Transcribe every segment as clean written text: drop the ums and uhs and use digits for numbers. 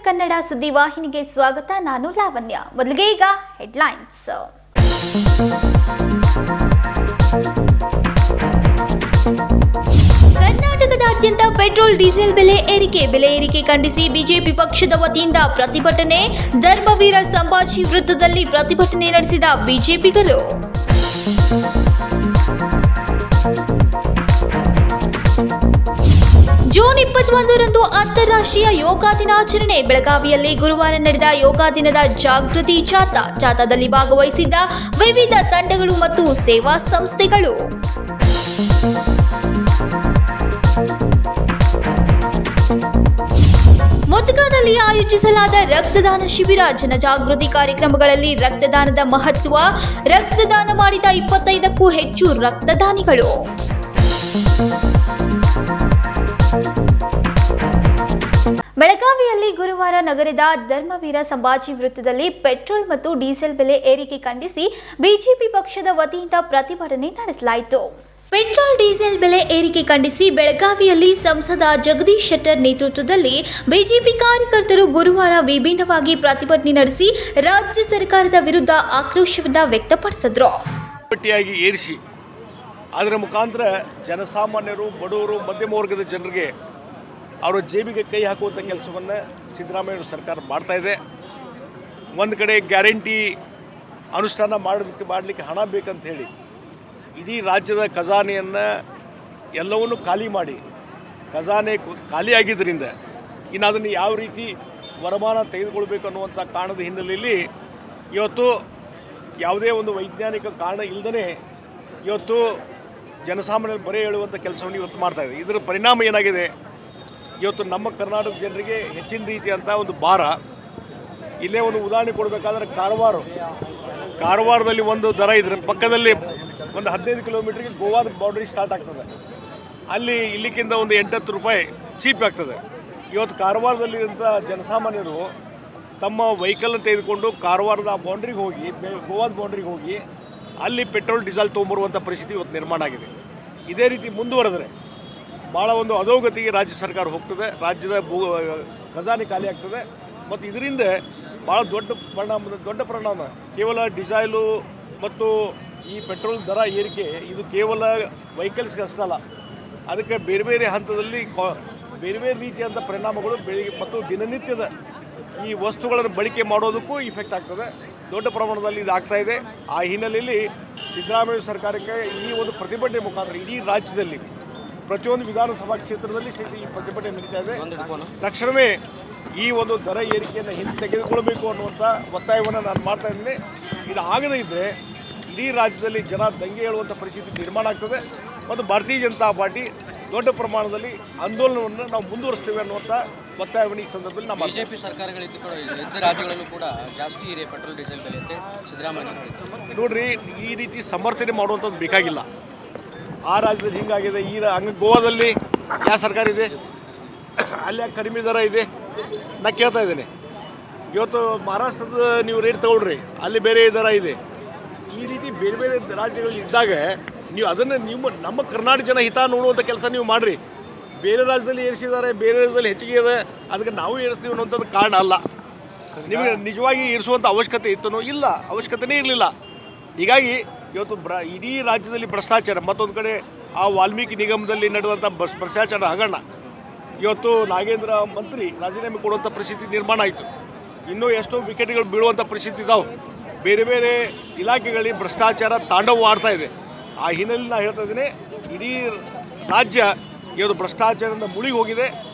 ಕನ್ನಡ ಸುದ್ದಿ ವಾಹಿನಿಗೆ ಸ್ವಾಗತ. ನಾನು ಲಾವಣ್ಯ. ಮೊದಲಿಗೆ ಈಗ ಹೆಡ್ಲೈನ್ಸ್. ಕರ್ನಾಟಕದಾದ್ಯಂತ ಪೆಟ್ರೋಲ್ ಡೀಸೆಲ್ ಬೆಲೆ ಏರಿಕೆ ಖಂಡಿಸಿ ಬಿಜೆಪಿ ಪಕ್ಷದ ವತಿಯಿಂದ ಪ್ರತಿಭಟನೆ. ಧರ್ಮವೀರ ಸಂಭಾಜಿ ವೃತ್ತದಲ್ಲಿ ಪ್ರತಿಭಟನೆ ನಡೆಸಿದ ಬಿಜೆಪಿಗರು. ಜೂನ್ 21ರಂದು ಅಂತಾರಾಷ್ಟ್ರೀಯ ಯೋಗ ದಿನಾಚರಣೆ. ಬೆಳಗಾವಿಯಲ್ಲಿ ಗುರುವಾರ ನಡೆದ ಯೋಗ ದಿನದ ಜಾಗೃತಿ ಜಾಥಾದಲ್ಲಿ ಭಾಗವಹಿಸಿದ್ದ ವಿವಿಧ ತಂಡಗಳು ಮತ್ತು ಸೇವಾ ಸಂಸ್ಥೆಗಳು. ಮುತ್ಕಾದಲ್ಲಿ ಆಯೋಜಿಸಲಾದ ರಕ್ತದಾನ ಶಿಬಿರ. ಜನಜಾಗೃತಿ ಕಾರ್ಯಕ್ರಮಗಳಲ್ಲಿ ರಕ್ತದಾನದ ಮಹತ್ವ. ರಕ್ತದಾನ ಮಾಡಿದ 25ಕ್ಕೂ ಹೆಚ್ಚು ರಕ್ತದಾನಿಗಳು. ಬೆಳಗಾವಿಯಲ್ಲಿ ಗುರುವಾರ ನಗರದ ಧರ್ಮವೀರ ಸಂಭಾಜಿ ವೃತ್ತದಲ್ಲಿ ಪೆಟ್ರೋಲ್ ಮತ್ತು ಡೀಸೆಲ್ ಬೆಲೆ ಏರಿಕೆ ಖಂಡಿಸಿ ಬಿಜೆಪಿ ಪಕ್ಷದ ವತಿಯಿಂದ ಪ್ರತಿಭಟನೆ ನಡೆಸಲಾಯಿತು. ಪೆಟ್ರೋಲ್ ಡೀಸೆಲ್ ಬೆಲೆ ಏರಿಕೆ ಖಂಡಿಸಿ ಬೆಳಗಾವಿಯಲ್ಲಿ ಸಂಸದ ಜಗದೀಶ್ ಶೆಟ್ಟರ್ ನೇತೃತ್ವದಲ್ಲಿ ಬಿಜೆಪಿ ಕಾರ್ಯಕರ್ತರು ಗುರುವಾರ ವಿಭಿನ್ನವಾಗಿ ಪ್ರತಿಭಟನೆ ನಡೆಸಿ ರಾಜ್ಯ ಸರ್ಕಾರದ ವಿರುದ್ಧ ಆಕ್ರೋಶವನ್ನು ವ್ಯಕ್ತಪಡಿಸಿದರು. ಏರಿಸಿ ಅದರ ಮುಖಾಂತರ ಜನಸಾಮಾನ್ಯರು, ಬಡವರು, ಮಧ್ಯಮ ವರ್ಗದ ಜನರಿಗೆ ಅವರ ಜೇಬಿಗೆ ಕೈ ಹಾಕುವಂಥ ಕೆಲಸವನ್ನು ಸಿದ್ದರಾಮಯ್ಯ ಸರ್ಕಾರ ಮಾಡ್ತಾಯಿದೆ. ಒಂದು ಕಡೆ ಗ್ಯಾರಂಟಿ ಅನುಷ್ಠಾನ ಮಾಡಲಿಕ್ಕೆ ಹಣ ಬೇಕಂತ ಹೇಳಿ ಇಡೀ ರಾಜ್ಯದ ಖಜಾನೆಯನ್ನು ಎಲ್ಲವನ್ನೂ ಖಾಲಿ ಮಾಡಿ, ಖಜಾನೆ ಖಾಲಿಯಾಗಿದ್ದರಿಂದ ಇನ್ನು ಅದನ್ನು ಯಾವ ರೀತಿ ವರಮಾನ ತೆಗೆದುಕೊಳ್ಬೇಕು ಅನ್ನುವಂಥ ಕಾರಣದ ಹಿನ್ನೆಲೆಯಲ್ಲಿ ಇವತ್ತು ಯಾವುದೇ ಒಂದು ವೈಜ್ಞಾನಿಕ ಕಾರಣ ಇಲ್ಲದೇ ಇವತ್ತು ಜನಸಾಮಾನ್ಯರು ಬರೆ ಹೇಳುವಂಥ ಕೆಲಸವನ್ನು ಇವತ್ತು ಮಾಡ್ತಾಯಿದೆ. ಇದರ ಪರಿಣಾಮ ಏನಾಗಿದೆ, ಇವತ್ತು ನಮ್ಮ ಕರ್ನಾಟಕ ಜನರಿಗೆ ಹೆಚ್ಚಿನ ರೀತಿಯಂಥ ಒಂದು ಭಾರ. ಇಲ್ಲೇ ಒಂದು ಉದಾಹರಣೆ ಕೊಡಬೇಕಾದ್ರೆ ಕಾರವಾರದಲ್ಲಿ ಒಂದು ದರ ಇದ್ರೆ ಪಕ್ಕದಲ್ಲಿ ಒಂದು 15 ಕಿಲೋಮೀಟ್ರಿಗೆ ಗೋವಾದ ಬೌಂಡ್ರಿ ಸ್ಟಾರ್ಟ್ ಆಗ್ತದೆ. ಅಲ್ಲಿ ಇಲ್ಲಿಕ್ಕಿಂತ ಒಂದು 8-10 ರೂಪಾಯಿ ಚೀಪ್ ಆಗ್ತದೆ. ಇವತ್ತು ಕಾರವಾರದಲ್ಲಿರುವಂಥ ಜನಸಾಮಾನ್ಯರು ತಮ್ಮ ವೆಹಿಕಲ್ನ ತೆಗೆದುಕೊಂಡು ಕಾರವಾರದ ಬೌಂಡ್ರಿಗೆ ಹೋಗಿ, ಗೋವಾದ ಬೌಂಡ್ರಿಗೆ ಹೋಗಿ ಅಲ್ಲಿ ಪೆಟ್ರೋಲ್ ಡೀಸೆಲ್ ತೊಗೊಂಬರುವಂಥ ಪರಿಸ್ಥಿತಿ ಇವತ್ತು ನಿರ್ಮಾಣ ಆಗಿದೆ. ಇದೇ ರೀತಿ ಮುಂದುವರೆದರೆ ಭಾಳ ಒಂದು ಅಧೋಗತಿಗೆ ರಾಜ್ಯ ಸರ್ಕಾರ ಹೋಗ್ತದೆ, ರಾಜ್ಯದ ಖಜಾನೆ ಖಾಲಿ ಆಗ್ತದೆ. ಮತ್ತು ಇದರಿಂದ ಭಾಳ ದೊಡ್ಡ ಪರಿಣಾಮ ಕೇವಲ ಡೀಸೆಲು ಮತ್ತು ಈ ಪೆಟ್ರೋಲ್ ದರ ಏರಿಕೆ ಇದು ಕೇವಲ ವೆಹಿಕಲ್ಸ್ಗೆ ಅಷ್ಟಲ್ಲ, ಅದಕ್ಕೆ ಬೇರೆ ಬೇರೆ ಹಂತದಲ್ಲಿ ಬೇರೆ ಬೇರೆ ರೀತಿಯಾದಂಥ ಪರಿಣಾಮಗಳು ಬೆಳಿಗ್ಗೆ ಮತ್ತು ದಿನನಿತ್ಯದ ಈ ವಸ್ತುಗಳನ್ನು ಬಳಕೆ ಮಾಡೋದಕ್ಕೂ ಇಫೆಕ್ಟ್ ಆಗ್ತದೆ. ದೊಡ್ಡ ಪ್ರಮಾಣದಲ್ಲಿ ಇದು ಆಗ್ತಾಯಿದೆ. ಆ ಹಿನ್ನೆಲೆಯಲ್ಲಿ ಸಿದ್ದರಾಮಯ್ಯ ಸರ್ಕಾರಕ್ಕೆ ಈ ಒಂದು ಪ್ರತಿಭಟನೆ ಮುಖಾಂತರ ಇಡೀ ರಾಜ್ಯದಲ್ಲಿ ಪ್ರತಿಯೊಂದು ವಿಧಾನಸಭಾ ಕ್ಷೇತ್ರದಲ್ಲಿ ಈ ಪ್ರತಿಭಟನೆ ನಡೀತಾ ಇದೆ. ತಕ್ಷಣವೇ ಈ ಒಂದು ದರ ಏರಿಕೆಯನ್ನು ಹಿಂದೆ ತೆಗೆದುಕೊಳ್ಬೇಕು ಅನ್ನುವಂಥ ಒತ್ತಾಯವನ್ನು ನಾನು ಮಾಡ್ತಾ ಇದ್ದೀನಿ. ಇದು ಆಗದೇ ಇದ್ದರೆ ಇಡೀ ರಾಜ್ಯದಲ್ಲಿ ಜನ ದಂಗೆ ಹೇಳುವಂಥ ಪರಿಸ್ಥಿತಿ ನಿರ್ಮಾಣ ಆಗ್ತದೆ ಮತ್ತು ಭಾರತೀಯ ಜನತಾ ಪಾರ್ಟಿ ದೊಡ್ಡ ಪ್ರಮಾಣದಲ್ಲಿ ಆಂದೋಲನವನ್ನು ನಾವು ಮುಂದುವರಿಸ್ತೇವೆ ಅನ್ನುವಂಥ ಒತ್ತಾಯವನ್ನು ಈ ಸಂದರ್ಭದಲ್ಲಿ ನಮ್ಮ ಬಿಜೆಪಿ ಸರ್ಕಾರಗಳಿದ್ದು ಕೂಡ ಇತರ ರಾಜ್ಯಗಳಲ್ಲೂ ಕೂಡ ಜಾಸ್ತಿ ಇದೆ ಪೆಟ್ರೋಲ್ ಡೀಸೆಲ್ ಬೆಲೆ ಅಂತ ಸಿದ್ದರಾಮಯ್ಯ ನೋಡ್ರಿ, ಈ ರೀತಿ ಸಮರ್ಥನೆ ಮಾಡುವಂಥದ್ದು ಬೇಕಾಗಿಲ್ಲ. ಆ ರಾಜ್ಯದಲ್ಲಿ ಹಿಂಗಾಗಿದೆ. ಹಂಗೆ ಗೋವಾದಲ್ಲಿ ಯಾವ ಸರ್ಕಾರ ಇದೆ, ಅಲ್ಲಿ ಯಾಕೆ ಕಡಿಮೆ ದರ ಇದೆ ನಾ ಕೇಳ್ತಾ ಇದ್ದೇನೆ. ಇವತ್ತು ಮಹಾರಾಷ್ಟ್ರದ ನೀವು ರೇಟ್ ತಗೊಳ್ರಿ, ಅಲ್ಲಿ ಬೇರೆ ದರ ಇದೆ. ಈ ರೀತಿ ಬೇರೆ ಬೇರೆ ರಾಜ್ಯಗಳಲ್ಲಿ ಇದ್ದಾಗ ನೀವು ಅದನ್ನು ನಮ್ಮ ಕರ್ನಾಟಕ ಜನ ಹಿತ ನೋಡುವಂಥ ಕೆಲಸ ನೀವು ಮಾಡಿರಿ. ಬೇರೆ ರಾಜ್ಯದಲ್ಲಿ ಏರಿಸಿದ್ದಾರೆ, ಬೇರೆ ರಾಜ್ಯದಲ್ಲಿ ಹೆಚ್ಚಿಗೆ ಇದೆ, ಅದಕ್ಕೆ ನಾವು ಏರಿಸ್ತೀವಿ ಅನ್ನೋಂಥದ್ದು ಕಾರಣ ಅಲ್ಲ. ನಿಮಗೆ ನಿಜವಾಗಿ ಏರಿಸುವಂಥ ಅವಶ್ಯಕತೆ ಇತ್ತನೋ? ಇಲ್ಲ, ಅವಶ್ಯಕತೆನೇ ಇರಲಿಲ್ಲ. ಹೀಗಾಗಿ ಇವತ್ತು ಇಡೀ ರಾಜ್ಯದಲ್ಲಿ ಭ್ರಷ್ಟಾಚಾರ. ಮತ್ತೊಂದು ಕಡೆ ಆ ವಾಲ್ಮೀಕಿ ನಿಗಮದಲ್ಲಿ ನಡೆದಂಥ ಭ್ರಷ್ಟಾಚಾರ ಹಗರಣ ಇವತ್ತು ನಾಗೇಂದ್ರ ಮಂತ್ರಿ ರಾಜೀನಾಮೆ ಕೊಡುವಂಥ ಪರಿಸ್ಥಿತಿ ನಿರ್ಮಾಣ ಆಯಿತು. ಇನ್ನೂ ಎಷ್ಟೋ ವಿಕೆಟ್ಗಳು ಬೀಳುವಂಥ ಪರಿಸ್ಥಿತಿ ಇದ್ದಾವೆ. ಬೇರೆ ಬೇರೆ ಇಲಾಖೆಗಳಿಗೆ ಭ್ರಷ್ಟಾಚಾರ ತಾಂಡವ ಆಡ್ತಾ ಇದೆ. ಆ ಹಿನ್ನೆಲೆಯಲ್ಲಿ ನಾನು ಹೇಳ್ತಾ ಇದ್ದೀನಿ, ಇಡೀ ರಾಜ್ಯ ಇವತ್ತು ಭ್ರಷ್ಟಾಚಾರದಿಂದ ಮುಳುಗಿ ಹೋಗಿದೆ.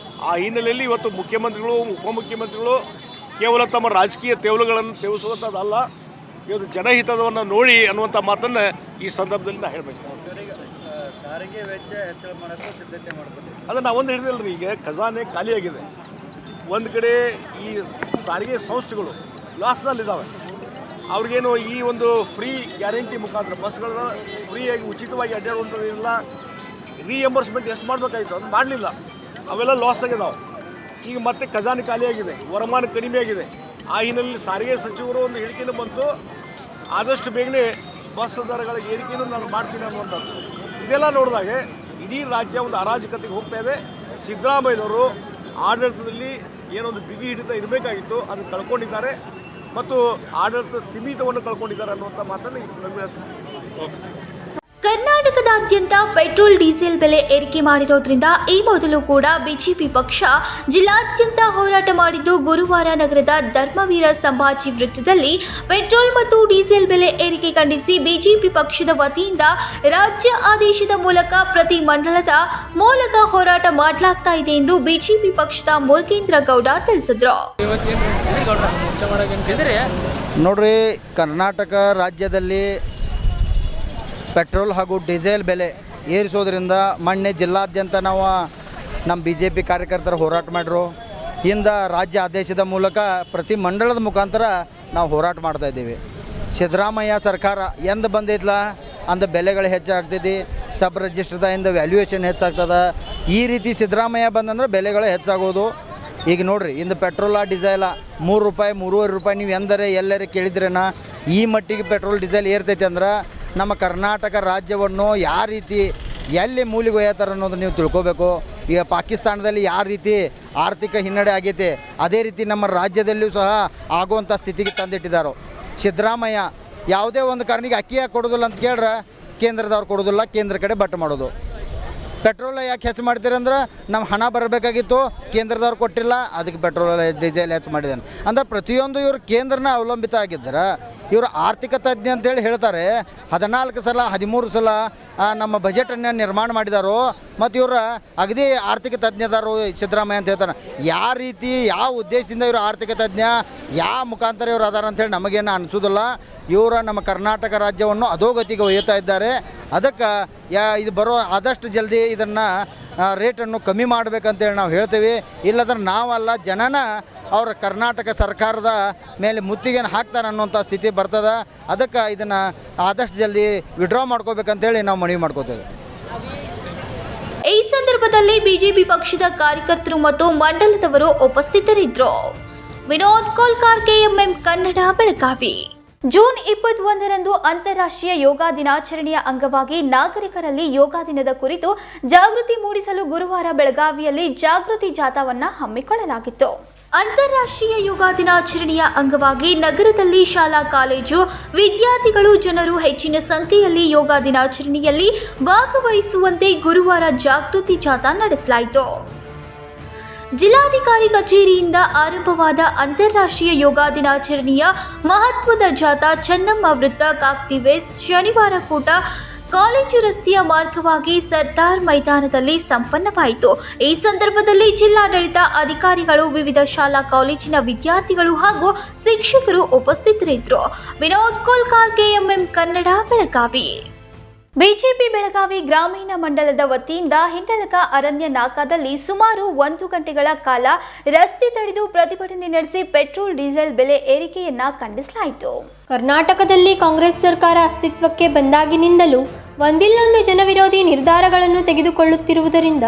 ಆ ಹಿನ್ನೆಲೆಯಲ್ಲಿ ಇವತ್ತು ಮುಖ್ಯಮಂತ್ರಿಗಳು, ಉಪಮುಖ್ಯಮಂತ್ರಿಗಳು ಕೇವಲ ತಮ್ಮ ರಾಜಕೀಯ ತೆವಲುಗಳನ್ನು ತೆಗೆಸುವಂಥದ್ದಲ್ಲ, ಇವತ್ತು ಜನಹಿತವನ್ನು ನೋಡಿ ಅನ್ನುವಂಥ ಮಾತನ್ನು ಈ ಸಂದರ್ಭದಲ್ಲಿ ನಾನು ಹೇಳಬೇಕು. ಸಾರಿಗೆ ವೆಚ್ಚ ಹೆಚ್ಚಳ ಮಾಡೋಕ್ಕೆ ಸಿದ್ಧತೆ ಮಾಡ್ಬೋದು. ಅದನ್ನು ನಾವೊಂದು ಹೇಳಿದಲ್ರಿ, ಈಗ ಖಜಾನೆ ಖಾಲಿಯಾಗಿದೆ. ಒಂದು ಕಡೆ ಈ ಸಾರಿಗೆ ಸಂಸ್ಥೆಗಳು ಲಾಸ್ನಲ್ಲಿದ್ದಾವೆ. ಅವ್ರಿಗೇನು ಈ ಒಂದು ಫ್ರೀ ಗ್ಯಾರಂಟಿ ಮುಖಾಂತರ ಬಸ್ಗಳನ್ನ ಫ್ರೀಯಾಗಿ ಉಚಿತವಾಗಿ ಅಡ್ಡಾಡುವಂಥದ್ದಿಲ್ಲ. ರೀಎಂಬರ್ಸ್ಮೆಂಟ್ ಎಷ್ಟು ಮಾಡಬೇಕಾಗಿತ್ತು ಅದು ಮಾಡಲಿಲ್ಲ, ಅವೆಲ್ಲ ಲಾಸ್ ಆಗಿದ್ದಾವೆ. ಈಗ ಮತ್ತೆ ಖಜಾನೆ ಖಾಲಿಯಾಗಿದೆ, ವರಮಾನ ಕಡಿಮೆ ಆಗಿದೆ. ಆ ಹಿನ್ನೆಲೆಯಲ್ಲಿ ಸಾರಿಗೆ ಸಚಿವರು ಒಂದು ಹೇಳಿಕೆಯನ್ನು ಬಂತು, ಆದಷ್ಟು ಬೇಗನೆ ಬಸ್ ದರಗಳ ಏರಿಕೆಯನ್ನು ನಾನು ಮಾಡ್ತೀನಿ ಅನ್ನುವಂಥದ್ದು. ಇದೆಲ್ಲ ನೋಡಿದಾಗ ಇಡೀ ರಾಜ್ಯ ಒಂದು ಅರಾಜಕತೆಗೆ ಹೋಗ್ತಾ ಇದೆ. ಸಿದ್ದರಾಮಯ್ಯನವರು ಆಡಳಿತದಲ್ಲಿ ಏನೊಂದು ಬಿಗಿ ಹಿಡಿತ ಇರಬೇಕಾಗಿತ್ತು ಅದನ್ನು ಕಳ್ಕೊಂಡಿದ್ದಾರೆ ಮತ್ತು ಆಡಳಿತ ಸ್ಥಿಮಿತವನ್ನು ಕಳ್ಕೊಂಡಿದ್ದಾರೆ ಅನ್ನುವಂಥ ಮಾತನ್ನು ಈ ಸಂದರ್ಭದಲ್ಲಿ ಕರ್ನಾಟಕದಾದ್ಯಂತ ಪೆಟ್ರೋಲ್ ಡೀಸೆಲ್ ಬೆಲೆ ಏರಿಕೆ ಮಾಡಿರೋದ್ರಿಂದ ಈ ಮೊದಲು ಕೂಡ ಬಿಜೆಪಿ ಪಕ್ಷ ಜಿಲ್ಲಾದ್ಯಂತ ಹೋರಾಟ ಮಾಡಿದ್ದು, ಗುರುವಾರ ನಗರದ ಧರ್ಮವೀರ ಸಂಭಾಜಿ ವೃತ್ತದಲ್ಲಿ ಪೆಟ್ರೋಲ್ ಮತ್ತು ಡೀಸೆಲ್ ಬೆಲೆ ಏರಿಕೆ ಖಂಡಿಸಿ ಬಿಜೆಪಿ ಪಕ್ಷದ ವತಿಯಿಂದ ರಾಜ್ಯ ಆದೇಶದ ಮೂಲಕ ಪ್ರತಿ ಮಂಡಲದ ಮೂಲಕ ಹೋರಾಟ ಮಾಡಲಾಗ್ತಾ ಇದೆ ಎಂದು ಬಿಜೆಪಿ ಪಕ್ಷದ ಮುರುಗೇಂದ್ರ ಗೌಡ ತಿಳಿಸಿದರು. ನೋಡ್ರಿ, ಕರ್ನಾಟಕ ರಾಜ್ಯದಲ್ಲಿ ಪೆಟ್ರೋಲ್ ಹಾಗೂ ಡೀಸೆಲ್ ಬೆಲೆ ಏರಿಸೋದ್ರಿಂದ ಮೊನ್ನೆ ಜಿಲ್ಲಾದ್ಯಂತ ನಾವು ನಮ್ಮ BJP ಕಾರ್ಯಕರ್ತರು ಹೋರಾಟ ಮಾಡಿರು. ಇಂದ ರಾಜ್ಯ ಆದೇಶದ ಮೂಲಕ ಪ್ರತಿ ಮಂಡಳದ ಮುಖಾಂತರ ನಾವು ಹೋರಾಟ ಮಾಡ್ತಾಯಿದ್ದೀವಿ. ಸಿದ್ದರಾಮಯ್ಯ ಸರ್ಕಾರ ಎಂದು ಬಂದಿದ್ಲ ಅಂದ ಬೆಲೆಗಳು ಹೆಚ್ಚಾಗ್ತದೆ, ಸಬ್ ರಿಜಿಸ್ಟರ್ದಿಂದ ವ್ಯಾಲ್ಯೂಯೇಷನ್ ಹೆಚ್ಚಾಗ್ತದೆ. ಈ ರೀತಿ ಸಿದ್ದರಾಮಯ್ಯ ಬಂದಂದ್ರೆ ಬೆಲೆಗಳು ಹೆಚ್ಚಾಗೋದು. ಈಗ ನೋಡಿರಿ, ಇಂದು ಪೆಟ್ರೋಲ ಡೀಸೆಲ ₹3 ₹3.5 ನೀವು ಎಂದರೆ ಎಲ್ಲರೂ ಕೇಳಿದ್ರೇನ? ಈ ಮಟ್ಟಿಗೆ ಪೆಟ್ರೋಲ್ ಡೀಸೆಲ್ ಏರ್ತೈತೆ ಅಂದ್ರೆ ನಮ್ಮ ಕರ್ನಾಟಕ ರಾಜ್ಯವನ್ನು ಯಾವ ರೀತಿ ಎಲ್ಲಿ ಮೂಲಿಗೆ ಒಯ್ಯತ್ತಾರೆ ಅನ್ನೋದು ನೀವು ತಿಳ್ಕೊಬೇಕು. ಈಗ ಪಾಕಿಸ್ತಾನದಲ್ಲಿ ಯಾವ ರೀತಿ ಆರ್ಥಿಕ ಹಿನ್ನಡೆ ಆಗೈತೆ ಅದೇ ರೀತಿ ನಮ್ಮ ರಾಜ್ಯದಲ್ಲಿಯೂ ಸಹ ಆಗುವಂಥ ಸ್ಥಿತಿಗೆ ತಂದಿಟ್ಟಿದ್ದಾರೆ. ಸಿದ್ದರಾಮಯ್ಯ ಯಾವುದೇ ಒಂದು ಕಾರಣಕ್ಕೆ ಅಕ್ಕಿ ಯಾಕೆ ಕೊಡೋದಿಲ್ಲ ಅಂತ ಕೇಳ್ರೆ ಕೇಂದ್ರದವ್ರು ಕೊಡೋದಿಲ್ಲ, ಕೇಂದ್ರ ಕಡೆ ಬಟ್ಟು ಮಾಡೋದು. ಪೆಟ್ರೋಲ್ ಯಾಕೆ ಹೆಚ್ಚು ಮಾಡ್ತೀರಂದ್ರೆ ನಮ್ಮ ಹಣ ಬರಬೇಕಾಗಿತ್ತು, ಕೇಂದ್ರದವ್ರು ಕೊಟ್ಟಿಲ್ಲ, ಅದಕ್ಕೆ ಪೆಟ್ರೋಲ್ ಡೀಸೆಲ್ ಹೆಚ್ಚು ಮಾಡಿದ್ದಾನೆ ಅಂದ್ರೆ ಪ್ರತಿಯೊಂದು ಇವರು ಕೇಂದ್ರನ ಅವಲಂಬಿತ ಆಗಿದ್ದಾರೆ. ಇವರು ಆರ್ಥಿಕ ತಜ್ಞ ಅಂತೇಳಿ ಹೇಳ್ತಾರೆ. 14 ಸಲ 13 ಸಲ ನಮ್ಮ ಬಜೆಟನ್ನು ನಿರ್ಮಾಣ ಮಾಡಿದಾರೋ ಮತ್ತು ಇವರು ಅಗದಿ ಆರ್ಥಿಕ ತಜ್ಞದಾರು ಸಿದ್ದರಾಮಯ್ಯ ಅಂತ ಹೇಳ್ತಾರೆ. ಯಾವ ರೀತಿ ಯಾವ ಉದ್ದೇಶದಿಂದ ಇವರು ಆರ್ಥಿಕ ತಜ್ಞ ಯಾವ ಮುಖಾಂತರ ಇವರು ಅದಾರ ಅಂಥೇಳಿ ನಮಗೇನು ಅನಿಸೋದಿಲ್ಲ. ಇವರು ನಮ್ಮ ಕರ್ನಾಟಕ ರಾಜ್ಯವನ್ನು ಅಧೋಗತಿಗೆ ಒಯ್ಯುತ್ತಾ ಇದ್ದಾರೆ. ಅದಕ್ಕೆ ಇದು ಬರೋ ಆದಷ್ಟು ಜಲ್ದಿ ಇದನ್ನು ರೇಟನ್ನು ಕಮ್ಮಿ ಮಾಡಬೇಕಂತೇಳಿ ನಾವು ಹೇಳ್ತೀವಿ. ಇಲ್ಲದ್ರೆ ನಾವಲ್ಲ, ಜನನ ಅವ್ರ ಕರ್ನಾಟಕ ಸರ್ಕಾರದ ಮೇಲೆ ಮುತ್ತಿಗೆಯನ್ನು ಹಾಕ್ತಾರೆ ಅನ್ನೋಂಥ ಸ್ಥಿತಿ ಬರ್ತದೆ. ಅದಕ್ಕೆ ಇದನ್ನು ಆದಷ್ಟು ಜಲ್ದಿ ವಿಡ್ರಾ ಮಾಡ್ಕೋಬೇಕಂತೇಳಿ ನಾವು ಮನವಿ ಮಾಡ್ಕೋತೇವೆ. ಈ ಸಂದರ್ಭದಲ್ಲಿ ಬಿಜೆಪಿ ಪಕ್ಷದ ಕಾರ್ಯಕರ್ತರು ಮತ್ತು ಮಂಡಲದವರು ಉಪಸ್ಥಿತರಿದ್ದರು. ವಿನೋದ್ ಕೋಲ್ಕಾರ್, KMM ಕನ್ನಡ, ಬೆಳಗಾವಿ. ಜೂನ್ 21ರಂದು ಅಂತಾರಾಷ್ಟ್ರೀಯ ಯೋಗ ದಿನಾಚರಣೆಯ ಅಂಗವಾಗಿ ನಾಗರಿಕರಲ್ಲಿ ಯೋಗ ದಿನದ ಕುರಿತು ಜಾಗೃತಿ ಮೂಡಿಸಲು ಗುರುವಾರ ಬೆಳಗಾವಿಯಲ್ಲಿ ಜಾಗೃತಿ ಜಾಥಾವನ್ನು ಹಮ್ಮಿಕೊಳ್ಳಲಾಗಿತ್ತು. ಅಂತಾರಾಷ್ಟ್ರೀಯ ಯೋಗ ದಿನಾಚರಣೆಯ ಅಂಗವಾಗಿ ನಗರದಲ್ಲಿ ಶಾಲಾ ಕಾಲೇಜು ವಿದ್ಯಾರ್ಥಿಗಳು ಜನರು ಹೆಚ್ಚಿನ ಸಂಖ್ಯೆಯಲ್ಲಿ ಯೋಗ ದಿನಾಚರಣೆಯಲ್ಲಿ ಭಾಗವಹಿಸುವಂತೆ ಗುರುವಾರ ಜಾಗೃತಿ ಜಾಥಾ ನಡೆಸಲಾಯಿತು. ಜಿಲ್ಲಾಧಿಕಾರಿ ಕಚೇರಿಯಿಂದ ಆರಂಭವಾದ ಅಂತಾರಾಷ್ಟ್ರೀಯ ಯೋಗ ದಿನಾಚರಣೆಯ ಮಹತ್ವದ ಜಾಥಾ ಚೆನ್ನಮ್ಮ ವೃತ್ತ, ಕಾಕ್ತಿವೇಸ್, ಶನಿವಾರ ಕೂಟ ಕಾಲೇಜು ರಸ್ತೆಯ ಮಾರ್ಗವಾಗಿ ಸರ್ದಾರ್ ಮೈದಾನದಲ್ಲಿ ಸಂಪನ್ನವಾಯಿತು. ಈ ಸಂದರ್ಭದಲ್ಲಿ ಜಿಲ್ಲಾಡಳಿತ ಅಧಿಕಾರಿಗಳು, ವಿವಿಧ ಶಾಲಾ ಕಾಲೇಜಿನ ವಿದ್ಯಾರ್ಥಿಗಳು ಹಾಗೂ ಶಿಕ್ಷಕರು ಉಪಸ್ಥಿತರಿದ್ದರು. ವಿನೋದ್ ಕೋಲ್ಕಾರ್, KMM ಕನ್ನಡ, ಬೆಳಗಾವಿ. ಬಿಜೆಪಿ ಬೆಳಗಾವಿ ಗ್ರಾಮೀಣ ಮಂಡಲದ ವತಿಯಿಂದ ಹಿಂಡಲಕ ಅರಣ್ಯ ನಾಕಾದಲ್ಲಿ ಸುಮಾರು 1 ಗಂಟೆಗಳ ಕಾಲ ರಸ್ತೆ ತಡೆದು ಪ್ರತಿಭಟನೆ ನಡೆಸಿ ಪೆಟ್ರೋಲ್ ಡೀಸೆಲ್ ಬೆಲೆ ಏರಿಕೆಯನ್ನ ಖಂಡಿಸಲಾಯಿತು. ಕರ್ನಾಟಕದಲ್ಲಿ ಕಾಂಗ್ರೆಸ್ ಸರ್ಕಾರ ಅಸ್ತಿತ್ವಕ್ಕೆ ಬಂದಾಗಿನಿಂದಲೂ ಒಂದಿಲ್ಲೊಂದು ಜನವಿರೋಧಿ ನಿರ್ಧಾರಗಳನ್ನು ತೆಗೆದುಕೊಳ್ಳುತ್ತಿರುವುದರಿಂದ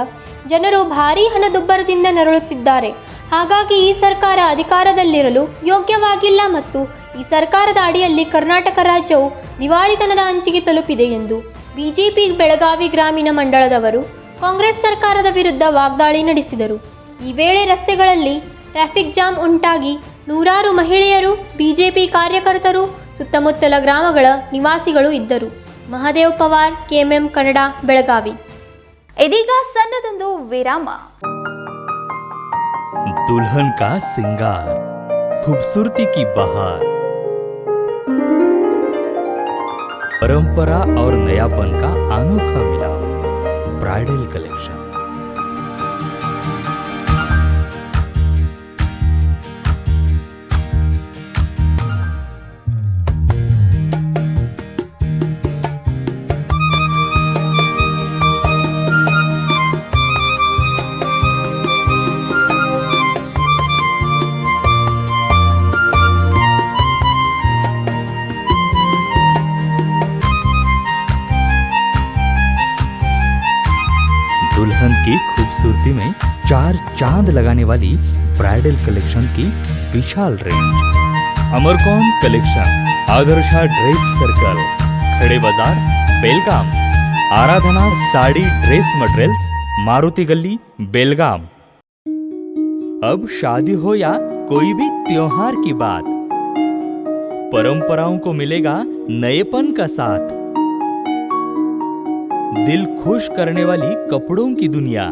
ಜನರು ಭಾರೀ ಹಣದುಬ್ಬರದಿಂದ ನರಳುತ್ತಿದ್ದಾರೆ. ಹಾಗಾಗಿ ಈ ಸರ್ಕಾರ ಅಧಿಕಾರದಲ್ಲಿರಲು ಯೋಗ್ಯವಾಗಿಲ್ಲ ಮತ್ತು ಈ ಸರ್ಕಾರದ ಅಡಿಯಲ್ಲಿ ಕರ್ನಾಟಕ ರಾಜ್ಯವು ದಿವಾಳಿತನದ ಅಂಚಿಗೆ ತಲುಪಿದೆ ಎಂದು ಬಿಜೆಪಿ ಬೆಳಗಾವಿ ಗ್ರಾಮೀಣ ಮಂಡಳದವರು ಕಾಂಗ್ರೆಸ್ ಸರ್ಕಾರದ ವಿರುದ್ಧ ವಾಗ್ದಾಳಿ ನಡೆಸಿದರು. ಈ ವೇಳೆ ರಸ್ತೆಗಳಲ್ಲಿ ಟ್ರಾಫಿಕ್ ಜಾಮ್ ಉಂಟಾಗಿ ನೂರಾರು ಮಹಿಳೆಯರು, ಬಿಜೆಪಿ ಕಾರ್ಯಕರ್ತರು, ಸುತ್ತಮುತ್ತಲ ಗ್ರಾಮಗಳ ನಿವಾಸಿಗಳು ಇದ್ದರು. ಮಹಾದೇವ್ ಪವಾರ್, KMM ಕನ್ನಡ, ಬೆಳಗಾವಿ. ಇದೀಗ ಸಣ್ಣದೊಂದು ವಿರಾಮ. दुल्हन का सिंगार, खूबसूरती की बहार, परंपरा और नयापन का अनोखा मिलाप, ब्राइडल कलेक्शन। दुल्हन की खूबसूरती में 4 चांद लगाने वाली ब्राइडल कलेक्शन की विशाल range. Amarkon collection, Adarsha dress circle, Khade Bazar, Belgaum. Aradhana sari dress materials, Maruti Galli, Belgaum. अब शादी हो या कोई भी त्योहार की बात, परंपराओं को मिलेगा नएपन का साथ। दिल खुश करने वाली कपड़ों की दुनिया।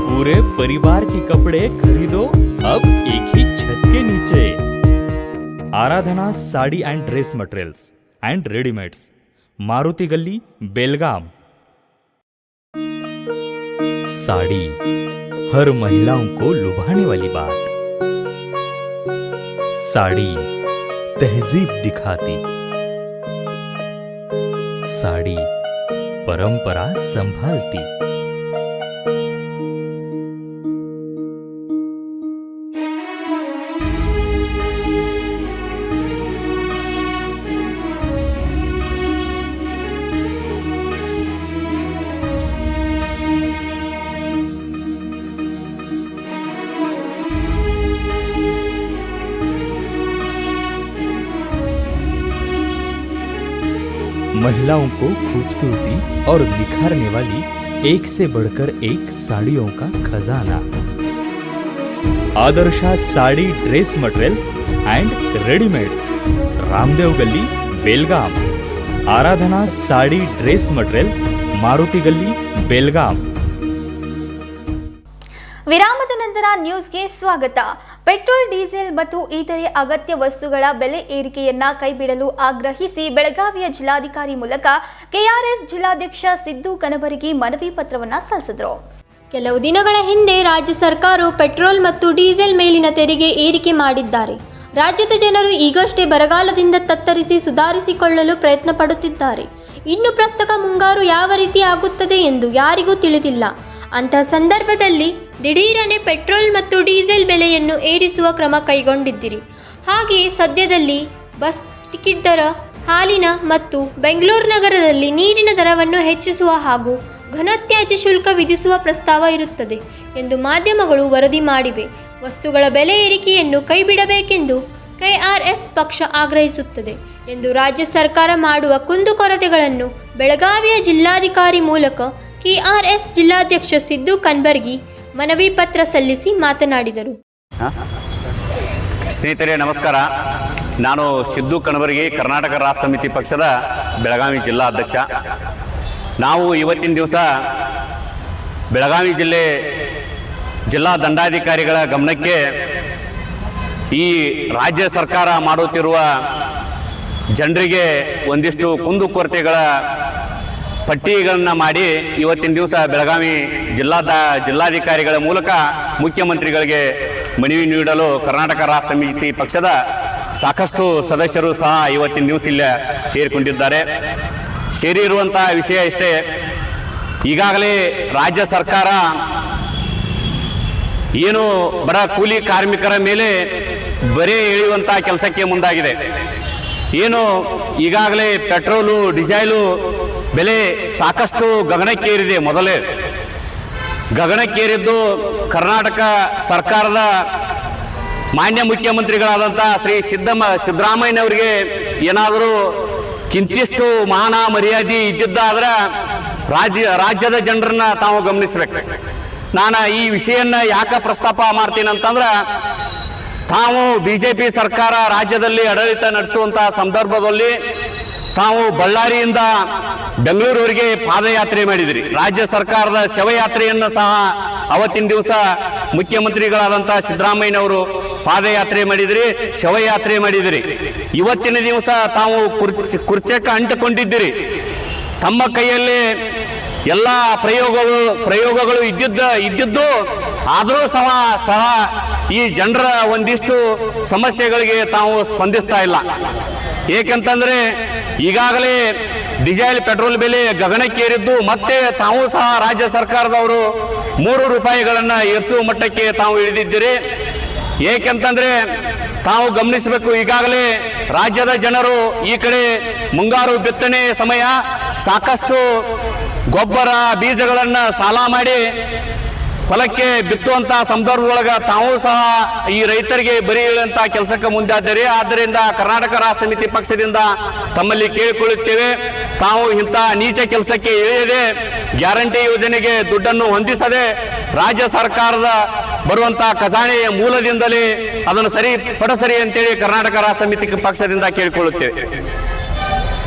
पूरे परिवार के कपड़े खरीदो अब एक ही छत के नीचे। Aradhana sari and dress materials and readymades, Maruti Galli, Belgaum. Sari हर महिलाओं को लुभाने वाली बात। साड़ी तहजीब दिखाती, साड़ी परंपरा संभालती। महिलाओं को खूबसूरती और निखारने वाली एक से बढ़कर एक साड़ियों का खजाना। Adarsha sari dress materials and readymades, Ramdev गली, बेलगाम। आराधना साड़ी ड्रेस मटेरियल्स, मारुति गली, बेलगाम। ವಿರಾಮದ ನಂತರ ನ್ಯೂಸ್ಗೆ ಸ್ವಾಗತ. ಪೆಟ್ರೋಲ್, ಡೀಸೆಲ್ ಮತ್ತು ಇತರೆ ಅಗತ್ಯ ವಸ್ತುಗಳ ಬೆಲೆ ಏರಿಕೆಯನ್ನ ಕೈಬಿಡಲು ಆಗ್ರಹಿಸಿ ಬೆಳಗಾವಿಯ ಜಿಲ್ಲಾಧಿಕಾರಿ ಮೂಲಕ ಕೆಆರ್ಎಸ್ ಜಿಲ್ಲಾಧ್ಯಕ್ಷ ಸಿದ್ದು ಕನಬರಗಿ ಮನವಿ ಪತ್ರವನ್ನು ಸಲ್ಲಿಸಿದರು. ಕೆಲವು ದಿನಗಳ ಹಿಂದೆ ರಾಜ್ಯ ಸರ್ಕಾರವು ಪೆಟ್ರೋಲ್ ಮತ್ತು ಡೀಸೆಲ್ ಮೇಲಿನ ತೆರಿಗೆ ಏರಿಕೆ ಮಾಡಿದ್ದಾರೆ. ರಾಜ್ಯದ ಜನರು ಈಗಷ್ಟೇ ಬರಗಾಲದಿಂದ ತತ್ತರಿಸಿ ಸುಧಾರಿಸಿಕೊಳ್ಳಲು ಪ್ರಯತ್ನ ಪಡುತ್ತಿದ್ದಾರೆ. ಇನ್ನು ಪ್ರಸಕ್ತ ಮುಂಗಾರು ಯಾವ ರೀತಿ ಆಗುತ್ತದೆ ಎಂದು ಯಾರಿಗೂ ತಿಳಿದಿಲ್ಲ. ಅಂತಹ ಸಂದರ್ಭದಲ್ಲಿ ದಿಢೀರನೆ ಪೆಟ್ರೋಲ್ ಮತ್ತು ಡೀಸೆಲ್ ಬೆಲೆಯನ್ನು ಏರಿಸುವ ಕ್ರಮ ಕೈಗೊಂಡಿದ್ದೀರಿ. ಹಾಗೆಯೇ ಸದ್ಯದಲ್ಲಿ ಬಸ್ ಟಿಕೆಟ್ ದರ, ಹಾಲಿನ ಮತ್ತು ಬೆಂಗಳೂರು ನಗರದಲ್ಲಿ ನೀರಿನ ದರವನ್ನು ಹೆಚ್ಚಿಸುವ ಹಾಗೂ ಘನತ್ಯಾಜ್ಯ ಶುಲ್ಕ ವಿಧಿಸುವ ಪ್ರಸ್ತಾವ ಇರುತ್ತದೆ ಎಂದು ಮಾಧ್ಯಮಗಳು ವರದಿ ಮಾಡಿವೆ. ವಸ್ತುಗಳ ಬೆಲೆ ಏರಿಕೆಯನ್ನು ಕೈಬಿಡಬೇಕೆಂದು ಕೆಆರ್ಎಸ್ ಪಕ್ಷ ಆಗ್ರಹಿಸುತ್ತದೆ ಎಂದು ರಾಜ್ಯ ಸರ್ಕಾರ ಮಾಡುವ ಕುಂದುಕೊರತೆಗಳನ್ನು ಬೆಳಗಾವಿಯ ಜಿಲ್ಲಾಧಿಕಾರಿ ಮೂಲಕ ಕೆಆರ್ಎಸ್ ಜಿಲ್ಲಾಧ್ಯಕ್ಷ ಸಿದ್ದು ಕನಬರಗಿ ಮನವಿ ಪತ್ರ ಸಲ್ಲಿಸಿ ಮಾತನಾಡಿದರು. ಸ್ನೇಹಿತರೆ ನಮಸ್ಕಾರ. ನಾನು ಸಿದ್ದು ಕನಬರಗಿ, ಕರ್ನಾಟಕ ರಾಷ್ಟ್ರ ಸಮಿತಿ ಪಕ್ಷದ ಬೆಳಗಾವಿ ಜಿಲ್ಲಾ ಅಧ್ಯಕ್ಷ. ನಾವು ಇವತ್ತಿನ ದಿವಸ ಬೆಳಗಾವಿ ಜಿಲ್ಲಾ ದಂಡಾಧಿಕಾರಿಗಳ ಗಮನಕ್ಕೆ ಈ ರಾಜ್ಯ ಸರ್ಕಾರ ಮಾಡುತ್ತಿರುವ ಜನರಿಗೆ ಒಂದಿಷ್ಟು ಕುಂದುಕೊರತೆಗಳ ಪಟ್ಟಿಗಳನ್ನು ಮಾಡಿ ಇವತ್ತಿನ ದಿವಸ ಬೆಳಗಾವಿ ಜಿಲ್ಲಾಧಿಕಾರಿಗಳ ಮೂಲಕ ಮುಖ್ಯಮಂತ್ರಿಗಳಿಗೆ ಮನವಿ ನೀಡಲು ಕರ್ನಾಟಕ ರಾಷ್ಟ್ರ ಸಮಿತಿ ಪಕ್ಷದ ಸಾಕಷ್ಟು ಸದಸ್ಯರು ಸಹ ಇವತ್ತಿನ ದಿವಸ ಇಲ್ಲೇ ಸೇರಿಕೊಂಡಿದ್ದಾರೆ. ಸೇರಿರುವಂಥ ವಿಷಯ ಇಷ್ಟೇ. ಈಗಾಗಲೇ ರಾಜ್ಯ ಸರ್ಕಾರ ಏನು ಬಡ ಕೂಲಿ ಕಾರ್ಮಿಕರ ಮೇಲೆ ಬರೆ ಎಳೆಯುವಂಥ ಕೆಲಸಕ್ಕೆ ಮುಂದಾಗಿದೆ. ಏನು ಈಗಾಗಲೇ ಪೆಟ್ರೋಲು, ಡೀಸೆಲು ಬೆಲೆ ಸಾಕಷ್ಟು ಗಗನಕ್ಕೇರಿದೆ. ಮೊದಲೇ ಗಗನಕ್ಕೇರಿದ್ದು ಕರ್ನಾಟಕ ಸರ್ಕಾರದ ಮಾನ್ಯ ಮುಖ್ಯಮಂತ್ರಿಗಳಾದಂಥ ಶ್ರೀ ಸಿದ್ದರಾಮಯ್ಯನವರಿಗೆ ಏನಾದರೂ ಕಿಂಚಿಷ್ಟು ಮಾನ ಮರ್ಯಾದೆ ಇದ್ದಿದ್ದಾದ್ರೆ ರಾಜ್ಯದ ಜನರನ್ನ ತಾವು ಗಮನಿಸಬೇಕು. ನಾನು ಈ ವಿಷಯನ ಯಾಕೆ ಪ್ರಸ್ತಾಪ ಮಾಡ್ತೀನಿ ಅಂತಂದ್ರೆ, ತಾವು ಬಿಜೆಪಿ ಸರ್ಕಾರ ರಾಜ್ಯದಲ್ಲಿ ಆಡಳಿತ ನಡೆಸುವಂತಹ ಸಂದರ್ಭದಲ್ಲಿ ತಾವು ಬಳ್ಳಾರಿಯಿಂದ ಬೆಂಗಳೂರುವರೆಗೆ ಪಾದಯಾತ್ರೆ ಮಾಡಿದಿರಿ. ರಾಜ್ಯ ಸರ್ಕಾರದ ಶವಯಾತ್ರೆಯನ್ನು ಸಹ ಅವತ್ತಿನ ದಿವಸ ಮುಖ್ಯಮಂತ್ರಿಗಳಾದಂಥ ಸಿದ್ದರಾಮಯ್ಯನವರು ಪಾದಯಾತ್ರೆ ಮಾಡಿದಿರಿ, ಶವಯಾತ್ರೆ ಮಾಡಿದಿರಿ. ಇವತ್ತಿನ ದಿವಸ ತಾವು ಕುರ್ಚಕ್ಕೆ ಅಂಟಿಕೊಂಡಿದ್ದೀರಿ. ತಮ್ಮ ಕೈಯಲ್ಲಿ ಎಲ್ಲ ಪ್ರಯೋಗಗಳು ಇದ್ದಿದ್ದು ಆದರೂ ಸಹ ಈ ಜನರ ಒಂದಿಷ್ಟು ಸಮಸ್ಯೆಗಳಿಗೆ ತಾವು ಸ್ಪಂದಿಸ್ತಾ ಇಲ್ಲ. ಏಕೆಂತಂದ್ರೆ ಈಗಾಗಲೇ ಡೀಸೆಲ್ ಪೆಟ್ರೋಲ್ ಬೆಲೆ ಗಗನಕ್ಕೇರಿದ್ದು ಮತ್ತೆ ತಾವು ಸಹ ರಾಜ್ಯ ಸರ್ಕಾರದವರು 3 ರೂಪಾಯಿಗಳನ್ನು ಏರಿಸುವ ಮಟ್ಟಕ್ಕೆ ತಾವು ಇಳಿದಿದ್ದೀರಿ. ಏಕೆಂತಂದ್ರೆ ತಾವು ಗಮನಿಸಬೇಕು, ಈಗಾಗಲೇ ರಾಜ್ಯದ ಜನರು ಈ ಕಡೆ ಮುಂಗಾರು ಬಿತ್ತನೆ ಸಮಯ, ಸಾಕಷ್ಟು ಗೊಬ್ಬರ ಬೀಜಗಳನ್ನು ಸಾಲ ಮಾಡಿ ಹೊಲಕ್ಕೆ ಬಿತ್ತುವಂಥ ಸಂದರ್ಭದೊಳಗೆ ತಾವು ಸಹ ಈ ರೈತರಿಗೆ ಬರಿ ಇಳುವಂಥ ಕೆಲಸಕ್ಕೆ ಮುಂದಾದರೆ. ಆದ್ದರಿಂದ ಕರ್ನಾಟಕ ರಾಷ್ಟ್ರ ಸಮಿತಿ ಪಕ್ಷದಿಂದ ತಮ್ಮಲ್ಲಿ ಕೇಳಿಕೊಳ್ಳುತ್ತೇವೆ, ತಾವು ಇಂಥ ನೀಚ ಕೆಲಸಕ್ಕೆ ಇಳಿಯದೆ ಗ್ಯಾರಂಟಿ ಯೋಜನೆಗೆ ದುಡ್ಡನ್ನು ಹೊಂದಿಸದೆ ರಾಜ್ಯ ಸರ್ಕಾರದ ಬರುವಂಥ ಖಜಾನೆಯ ಮೂಲದಿಂದಲೇ ಅದನ್ನು ಪಡಿಸರಿ ಅಂತೇಳಿ ಕರ್ನಾಟಕ ರಾಷ್ಟ್ರ ಸಮಿತಿ ಪಕ್ಷದಿಂದ ಕೇಳಿಕೊಳ್ಳುತ್ತೇವೆ.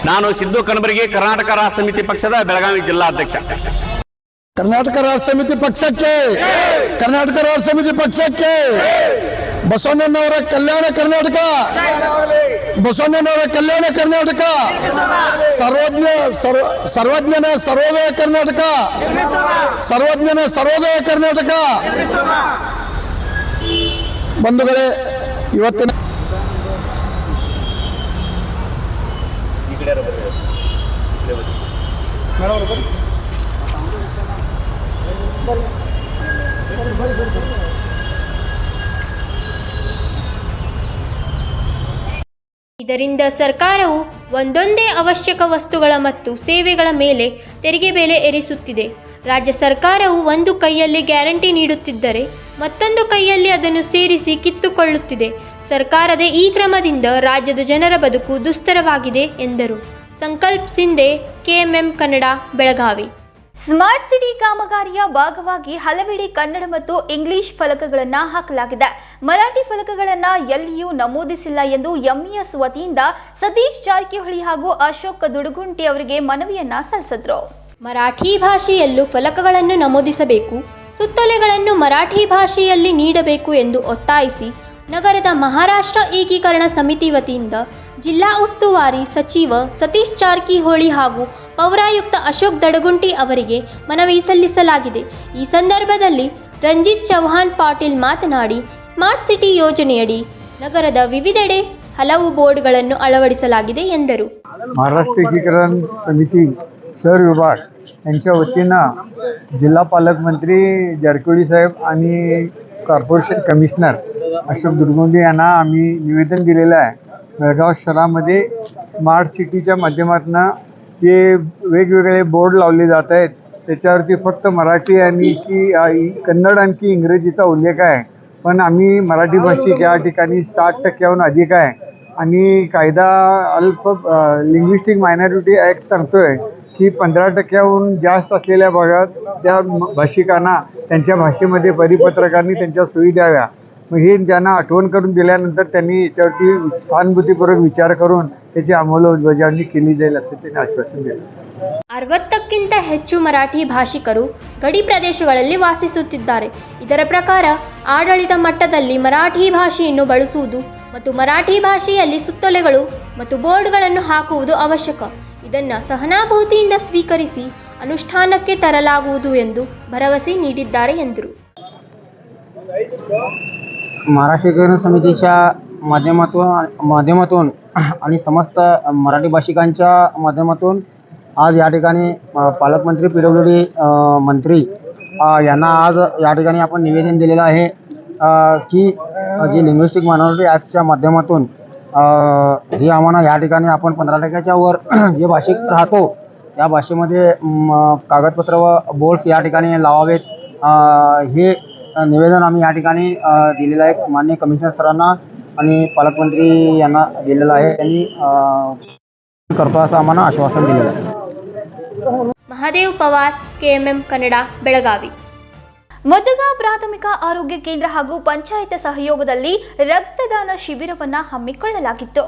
ನಾನು ಸಿದ್ದು ಕಣಬರಗಿ, ಕರ್ನಾಟಕ ರಾಷ್ಟ್ರ ಸಮಿತಿ ಪಕ್ಷದ ಬೆಳಗಾವಿ ಜಿಲ್ಲಾಧ್ಯಕ್ಷ. ಕರ್ನಾಟಕ ರಾಷ್ಟ್ರ ಸಮಿತಿ ಪಕ್ಷಕ್ಕೆ, ಕರ್ನಾಟಕ ರಾಷ್ಟ್ರ ಸಮಿತಿ ಪಕ್ಷಕ್ಕೆ, ಬಸವಣ್ಣನವರ ಕಲ್ಯಾಣ ಕರ್ನಾಟಕ, ಬಸವಣ್ಣನವರ ಕಲ್ಯಾಣ ಕರ್ನಾಟಕ, ಸರ್ವಜ್ಞನ ಸರ್ವೋದಯ ಕರ್ನಾಟಕ, ಸರ್ವಜ್ಞನ ಸರ್ವೋದಯ ಕರ್ನಾಟಕ. ಬಂಧುಗಳೇ, ಇವತ್ತಿನ ಇದರಿಂದ ಸರ್ಕಾರವು ಒಂದೊಂದೇ ಅವಶ್ಯಕ ವಸ್ತುಗಳ ಮತ್ತು ಸೇವೆಗಳ ಮೇಲೆ ತೆರಿಗೆ ಬೆಲೆ ಏರಿಸುತ್ತಿದೆ. ರಾಜ್ಯ ಸರ್ಕಾರವು ಒಂದು ಕೈಯಲ್ಲಿ ಗ್ಯಾರಂಟಿ ನೀಡುತ್ತಿದ್ದರೆ ಮತ್ತೊಂದು ಕೈಯಲ್ಲಿ ಅದನ್ನು ಸೇರಿಸಿ ಕಿತ್ತುಕೊಳ್ಳುತ್ತಿದೆ. ಸರ್ಕಾರದ ಈ ಕ್ರಮದಿಂದ ರಾಜ್ಯದ ಜನರ ಬದುಕು ದುಸ್ತರವಾಗಿದೆ ಎಂದರು. Sankalp Shinde, KMM Kannada, Belagavi. Smart city ಕಾಮಗಾರಿಯ ಭಾಗವಾಗಿ ಹಲವೆಡೆ ಕನ್ನಡ ಮತ್ತು ಇಂಗ್ಲಿಷ್ ಫಲಕಗಳನ್ನು ಹಾಕಲಾಗಿದೆ. ಮರಾಠಿ ಫಲಕಗಳನ್ನು ಎಲ್ಲಿಯೂ ನಮೂದಿಸಿಲ್ಲ ಎಂದು MES ವತಿಯಿಂದ ಸತೀಶ್ ಜಾರಕಿಹೊಳಿ ಹಾಗೂ ಅಶೋಕ್ ದುಡುಗುಂಟಿ ಅವರಿಗೆ ಮನವಿಯನ್ನ ಸಲ್ಲಿಸಿದ್ರು. ಮರಾಠಿ ಭಾಷೆಯಲ್ಲೂ ಫಲಕಗಳನ್ನು ನಮೂದಿಸಬೇಕು, ಸುತ್ತೋಲೆಗಳನ್ನು ಮರಾಠಿ ಭಾಷೆಯಲ್ಲಿ ನೀಡಬೇಕು ಎಂದು ಒತ್ತಾಯಿಸಿ ನಗರದ ಮಹಾರಾಷ್ಟ್ರ ಏಕೀಕರಣ ಸಮಿತಿ ವತಿಯಿಂದ ಜಿಲ್ಲಾ ಉಸ್ತುವಾರಿ ಸಚಿವ ಸತೀಶ್ ಜಾರಕಿಹೊಳಿ ಹಾಗೂ ಪೌರಾಯುಕ್ತ ಅಶೋಕ್ ದಡಗುಂಟಿ ಅವರಿಗೆ ಮನವಿ ಸಲ್ಲಿಸಲಾಗಿದೆ. ಈ ಸಂದರ್ಭದಲ್ಲಿ ರಂಜಿತ್ ಚೌಹಾಣ್ ಪಾಟೀಲ್ ಮಾತನಾಡಿ, ಸ್ಮಾರ್ಟ್ ಸಿಟಿ ಯೋಜನೆಯಡಿ ನಗರದ ವಿವಿಧೆಡೆ ಹಲವು ಬೋರ್ಡ್ಗಳನ್ನು ಅಳವಡಿಸಲಾಗಿದೆ ಎಂದರು. महाराष्ट्र एकीकरण समिती शहर विभाग यांच्या वतीनं जिल्हा पालकमंत्री जारकिहोळी साहेब आणि कॉर्पोरेशन कमिशनर अशोक दुर्गुंडे यांना आम्ही निवेदन दिलेलं आहे. बेळगाव शहरामध्ये स्मार्ट सिटीच्या माध्यमातून जे वेगवेगळे बोर्ड लावले जात आहेत त्याच्यावरती फक्त मराठी आणि कन्नड आणखी इंग्रजीचा उल्लेख आहे. पण आम्ही मराठी भाषिक या ठिकाणी 60% अधिक आहे आणि कायदा लिंग्विस्टिक मायनॉरिटी ॲक्ट सांगतोय की 15% जास्त असलेल्या भागात त्या भाषिकांना त्यांच्या भाषेमध्ये परिपत्रकांनी त्यांच्या सोयी द्याव्या. मग हे त्यांना आठवण करून दिल्यानंतर त्यांनी याच्यावरती सहानुभूतीपूर्वक विचार करून त्याची अंमलबजावणी केली जाईल असं त्यांनी आश्वासन दिलं. 60ಕ್ಕಿಂತ ಹೆಚ್ಚು ಮರಾಠಿ ಭಾಷಿಕರು ಗಡಿ ಪ್ರದೇಶಗಳಲ್ಲಿ ವಾಸಿಸುತ್ತಿದ್ದಾರೆ. ಇದರ ಪ್ರಕಾರ ಆಡಳಿತ ಮಟ್ಟದಲ್ಲಿ ಮರಾಠಿ ಭಾಷೆಯನ್ನು ಬಳಸುವುದು ಮತ್ತು ಮರಾಠಿ ಭಾಷೆಯಲ್ಲಿ ಸುತ್ತೋಲೆಗಳು ಮತ್ತು ಬೋರ್ಡ್ಗಳನ್ನು ಹಾಕುವುದು ಅವಶ್ಯಕ. ಇದನ್ನು ಸಹನಾಭೂತಿಯಿಂದ ಸ್ವೀಕರಿಸಿ ಅನುಷ್ಠಾನಕ್ಕೆ ತರಲಾಗುವುದು ಎಂದು ಭರವಸೆ ನೀಡಿದ್ದಾರೆ ಎಂದರು. महाराष्ट्र एकीकरण समितीच्या माध्यमातून आणि समस्त मराठी भाषिकांच्या माध्यमातून आज या ठिकाणी पालकमंत्री PWD मंत्री यांना आज या ठिकाणी आपण निवेदन दिलेलं आहे की जी लिंग्विस्टिक मायनॉरिटी ॲक्टच्या माध्यमातून जे आम्हाला या ठिकाणी आपण 15%च्या वर जे भाषिक राहतो त्या भाषेमध्ये कागदपत्र व बोर्ड्स या ठिकाणी लावावेत. हे निवेदन आम्ही या ठिकाणी दिलेलं आहे माननीय कमिशनर सरांना आणि पालकमंत्री यांना दिलेलं आहे. त्यांनी करतो असं आम्हाला आश्वासन दिलेलं आहे. ಮಹಾದೇವ್ ಪವಾರ್, KMM ಕನ್ನಡ, ಬೆಳಗಾವಿ. ಮುದಗ ಪ್ರಾಥಮಿಕ ಆರೋಗ್ಯ ಕೇಂದ್ರ ಹಾಗೂ ಪಂಚಾಯತ್ ಸಹಯೋಗದಲ್ಲಿ ರಕ್ತದಾನ ಶಿಬಿರವನ್ನ ಹಮ್ಮಿಕೊಳ್ಳಲಾಗಿತ್ತು.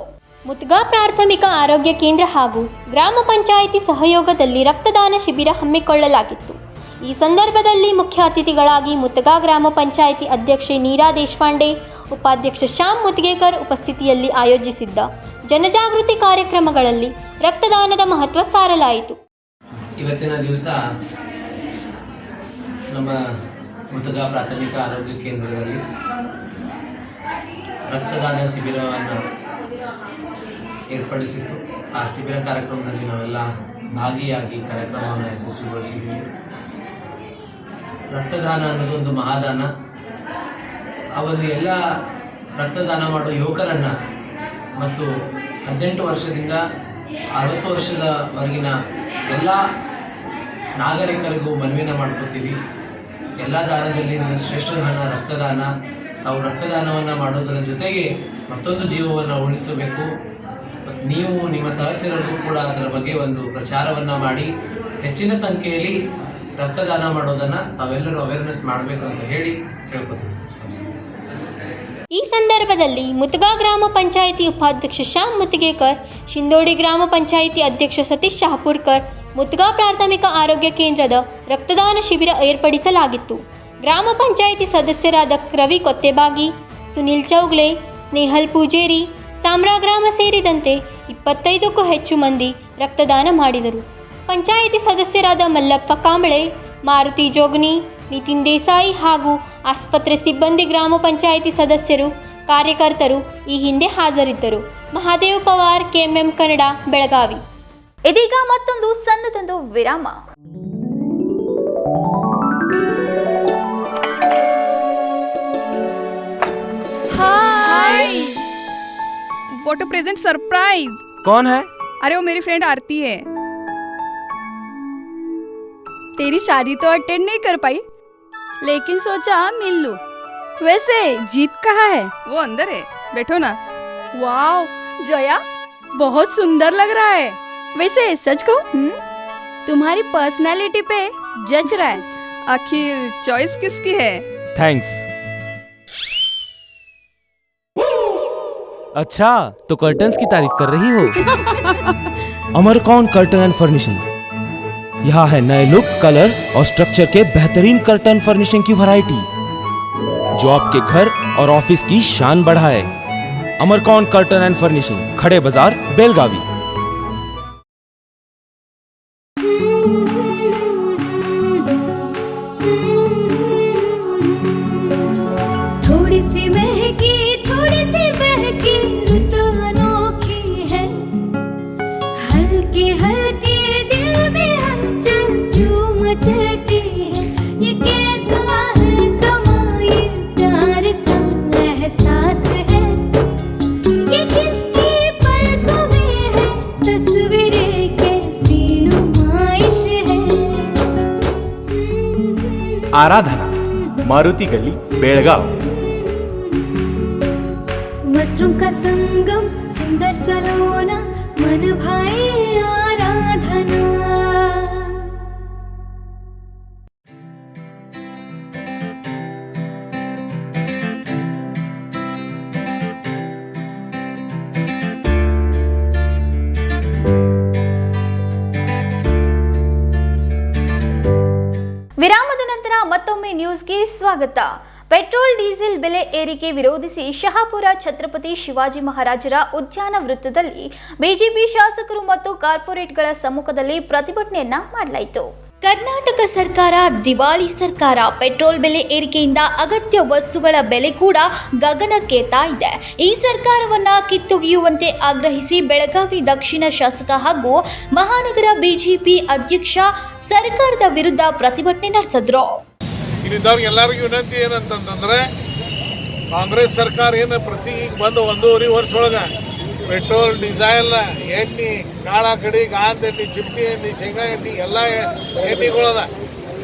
ಮುದ್ಗಾ ಪ್ರಾಥಮಿಕ ಆರೋಗ್ಯ ಕೇಂದ್ರ ಹಾಗೂ ಗ್ರಾಮ ಪಂಚಾಯಿತಿ ಸಹಯೋಗದಲ್ಲಿ ರಕ್ತದಾನ ಶಿಬಿರ ಹಮ್ಮಿಕೊಳ್ಳಲಾಗಿತ್ತು. ಈ ಸಂದರ್ಭದಲ್ಲಿ ಮುಖ್ಯ ಅತಿಥಿಗಳಾಗಿ ಮುತಗಾ ಗ್ರಾಮ ಪಂಚಾಯಿತಿ ಅಧ್ಯಕ್ಷೆ ನೀರಾ ದೇಶಪಾಂಡೆ, ಉಪಾಧ್ಯಕ್ಷ ಶ್ಯಾಮ್ ಮುತ್ಗೇಕರ್ ಉಪಸ್ಥಿತಿಯಲ್ಲಿ ಆಯೋಜಿಸಿದ್ದ ಜನಜಾಗೃತಿ ಕಾರ್ಯಕ್ರಮಗಳಲ್ಲಿ ರಕ್ತದಾನದ ಮಹತ್ವ ಸಾರಲಾಯಿತು. ಇವತ್ತಿನ ದಿವಸ ನಮ್ಮ ಮುತಗಾ ಪ್ರಾಥಮಿಕ ಆರೋಗ್ಯ ಕೇಂದ್ರದಲ್ಲಿ ರಕ್ತದಾನ ಶಿಬಿರವನ್ನು ಏರ್ಪಡಿಸಿತ್ತು. ಆ ಶಿಬಿರ ಕಾರ್ಯಕ್ರಮದಲ್ಲಿ ನಾವೆಲ್ಲ ಭಾಗಿಯಾಗಿ ಕಾರ್ಯಕ್ರಮವನ್ನು ಯಶಸ್ವಿಗೊಳಿಸಿದ್ದೀವಿ. ರಕ್ತದಾನ ಅನ್ನೋದು ಒಂದು ಮಹಾದಾನ. ಅವರು ಎಲ್ಲ ರಕ್ತದಾನ ಮಾಡುವ ಯುವಕರನ್ನು ಮತ್ತು 18 ವರ್ಷದಿಂದ 60 ವರ್ಷದವರೆಗಿನ ಎಲ್ಲ ನಾಗರಿಕರಿಗೂ ಮನವಿನ ಮಾಡ್ಕೋತೀವಿ. ಎಲ್ಲ ದಾನದಲ್ಲಿ ಶ್ರೇಷ್ಠ ದಾನ ರಕ್ತದಾನ. ತಾವು ರಕ್ತದಾನವನ್ನು ಮಾಡೋದರ ಜೊತೆಗೆ ಮತ್ತೊಂದು ಜೀವವನ್ನು ಉಳಿಸಬೇಕು. ನೀವು ನಿಮ್ಮ ಸಹಚರರಿಗೂ ಕೂಡ ಅದರ ಬಗ್ಗೆ ಒಂದು ಪ್ರಚಾರವನ್ನು ಮಾಡಿ ಹೆಚ್ಚಿನ ಸಂಖ್ಯೆಯಲ್ಲಿ ರಕ್ತದಾನ ಮಾಡೋದನ್ನು ತಾವೆಲ್ಲರೂ ಅವೇರ್ನೆಸ್ ಮಾಡಬೇಕು ಅಂತ ಹೇಳಿ ಕೇಳ್ಕೊತೀವಿ. ಈ ಸಂದರ್ಭದಲ್ಲಿ ಮುತಗಾ ಗ್ರಾಮ ಪಂಚಾಯಿತಿ ಉಪಾಧ್ಯಕ್ಷ ಶ್ಯಾಮ್ ಮುತ್ತಿಗೇಕರ್, ಶಿಂದೋಡಿ ಗ್ರಾಮ ಪಂಚಾಯಿತಿ ಅಧ್ಯಕ್ಷ ಸತೀಶ್ ಶಹಾಪುರ್ಕರ್, ಮುತಗಾ ಪ್ರಾಥಮಿಕ ಆರೋಗ್ಯ ಕೇಂದ್ರದ ರಕ್ತದಾನ ಶಿಬಿರ ಏರ್ಪಡಿಸಲಾಗಿತ್ತು. ಗ್ರಾಮ ಪಂಚಾಯಿತಿ ಸದಸ್ಯರಾದ ರವಿ ಕೊತ್ತೆಬಾಗಿ, ಸುನಿಲ್ ಚೌಗ್ಲೆ, ಸ್ನೇಹಲ್ ಪೂಜೇರಿ, ಸಾಮ್ರಾ ಗ್ರಾಮ ಸೇರಿದಂತೆ 25ಕ್ಕೂ ಹೆಚ್ಚು ಮಂದಿ ರಕ್ತದಾನ ಮಾಡಿದರು. ಪಂಚಾಯಿತಿ ಸದಸ್ಯರಾದ ಮಲ್ಲಪ್ಪ ಕಾಂಬಳೆ, ಮಾರುತಿ ಜೋಗನಿ, ನಿತಿನ್ ದೇಸಾಯಿ ಹಾಗೂ ಆಸ್ಪತ್ರೆ ಸಿಬ್ಬಂದಿ, ಗ್ರಾಮ ಪಂಚಾಯಿತಿ ಸದಸ್ಯರು, ಕಾರ್ಯಕರ್ತರು ಈ ಹಿಂದೆ ಹಾಜರಿದ್ದರು. ಮಹಾದೇವ್ ಪವಾರ್, ಕೆಎಂಎಂ ಕನ್ನಡ, ಬೆಳಗಾವಿ. ಇದೀಗ ಮತ್ತೊಂದು ಸಣ್ಣದೊಂದು ವಿರಾಮ. हाय, व्हाट अ प्रेजेंट सरप्राइज। कौन है? अरे वो मेरी फ्रेंड आरती है। तेरी शादी तो अटेंड नहीं कर पाई, लेकिन सोचा मिल लूं। वैसे जीत कहाँ है? वो अंदर है, बैठो ना। वाओ जया, बहुत सुंदर लग रहा है। वैसे सच कहूं, तुम्हारी पर्सनालिटी पे जज रहा है। आखिर चॉइस किसकी है? थैंक्स। अच्छा, तो कर्टन्स की तारीफ कर रही हो? अमरकौन कर्टन एंड फर्निशिंग। यहाँ है नए लुक, कलर और स्ट्रक्चर के बेहतरीन कर्टन फर्निशिंग की वैरायटी, जो आपके घर और ऑफिस की शान बढ़ाए। अमरकौन कर्टन एंड फर्निशिंग, खड़े बाजार, बेलगावी। थोड़ी सी महकी, थोड़ी सी बहकी, रुत अनोखी है। हल्के हल्के दिल में हलचल जो मचलती है। ये कैसा है समा, ये प्यार सा एहसास है। ये किसकी पलकों में है, तस्वीरें कैसी नुमाइश है। आराधना, मारुति गली, बेलगाव। वस्त्रों का संगम, सुंदर सलोना, मन भाई आराधना। ವಿರಾಮದ ನಂತರ ಮತ್ತೊಮ್ಮೆ ನ್ಯೂಸ್ಗೆ ಸ್ವಾಗತ. ಪೆಟ್ರೋಲ್ ಡೀಸೆಲ್ ಬೆಲೆ ಏರಿಕೆ ವಿರೋಧಿಸಿ ಶಹಾಪುರ ಛತ್ರಪತಿ ಶಿವಾಜಿ ಮಹಾರಾಜರ ಉದ್ಯಾನ ವೃತ್ತದಲ್ಲಿ ಬಿಜೆಪಿ ಶಾಸಕರು ಮತ್ತು ಕಾರ್ಪೊರೇಟ್ಗಳ ಸಮ್ಮುಖದಲ್ಲಿ ಪ್ರತಿಭಟನೆಯನ್ನ ಮಾಡಲಾಯಿತು. ಕರ್ನಾಟಕ ಸರ್ಕಾರ ದಿವಾಳಿ ಸರ್ಕಾರ. ಪೆಟ್ರೋಲ್ ಬೆಲೆ ಏರಿಕೆಯಿಂದ ಅಗತ್ಯ ವಸ್ತುಗಳ ಬೆಲೆ ಕೂಡ ಗಗನಕ್ಕೇರ್ತಾ ಇದೆ. ಈ ಸರ್ಕಾರವನ್ನ ಕಿತ್ತೊಗೆಯುವಂತೆ ಆಗ್ರಹಿಸಿ ಬೆಳಗಾವಿ ದಕ್ಷಿಣ ಶಾಸಕ ಹಾಗೂ ಮಹಾನಗರ ಬಿಜೆಪಿ ಅಧ್ಯಕ್ಷ ಸರ್ಕಾರದ ವಿರುದ್ಧ ಪ್ರತಿಭಟನೆ ನಡೆಸಿದ್ರು. ಇಲ್ಲಿದ್ದವ್ರಿಗೆ ಎಲ್ಲರಿಗೂ ವಿನಂತಿ ಏನಂತಂದ್ರೆ, ಕಾಂಗ್ರೆಸ್ ಸರ್ಕಾರ ಏನು ಪ್ರತಿ ಬಂದು 1.5 ವರ್ಷ ಒಳಗೆ ಪೆಟ್ರೋಲ್, ಡೀಸೆಲ್, ಎಣ್ಣೆ, ಕಾಳ ಕಡಿ, ಗಾಂಧ ಎಣ್ಣೆ, ಚಿಮಟಿ ಎಣ್ಣೆ, ಶೇಂಗಾ ಎಣ್ಣೆ ಎಲ್ಲ ಎಣ್ಣೆಗಳದ.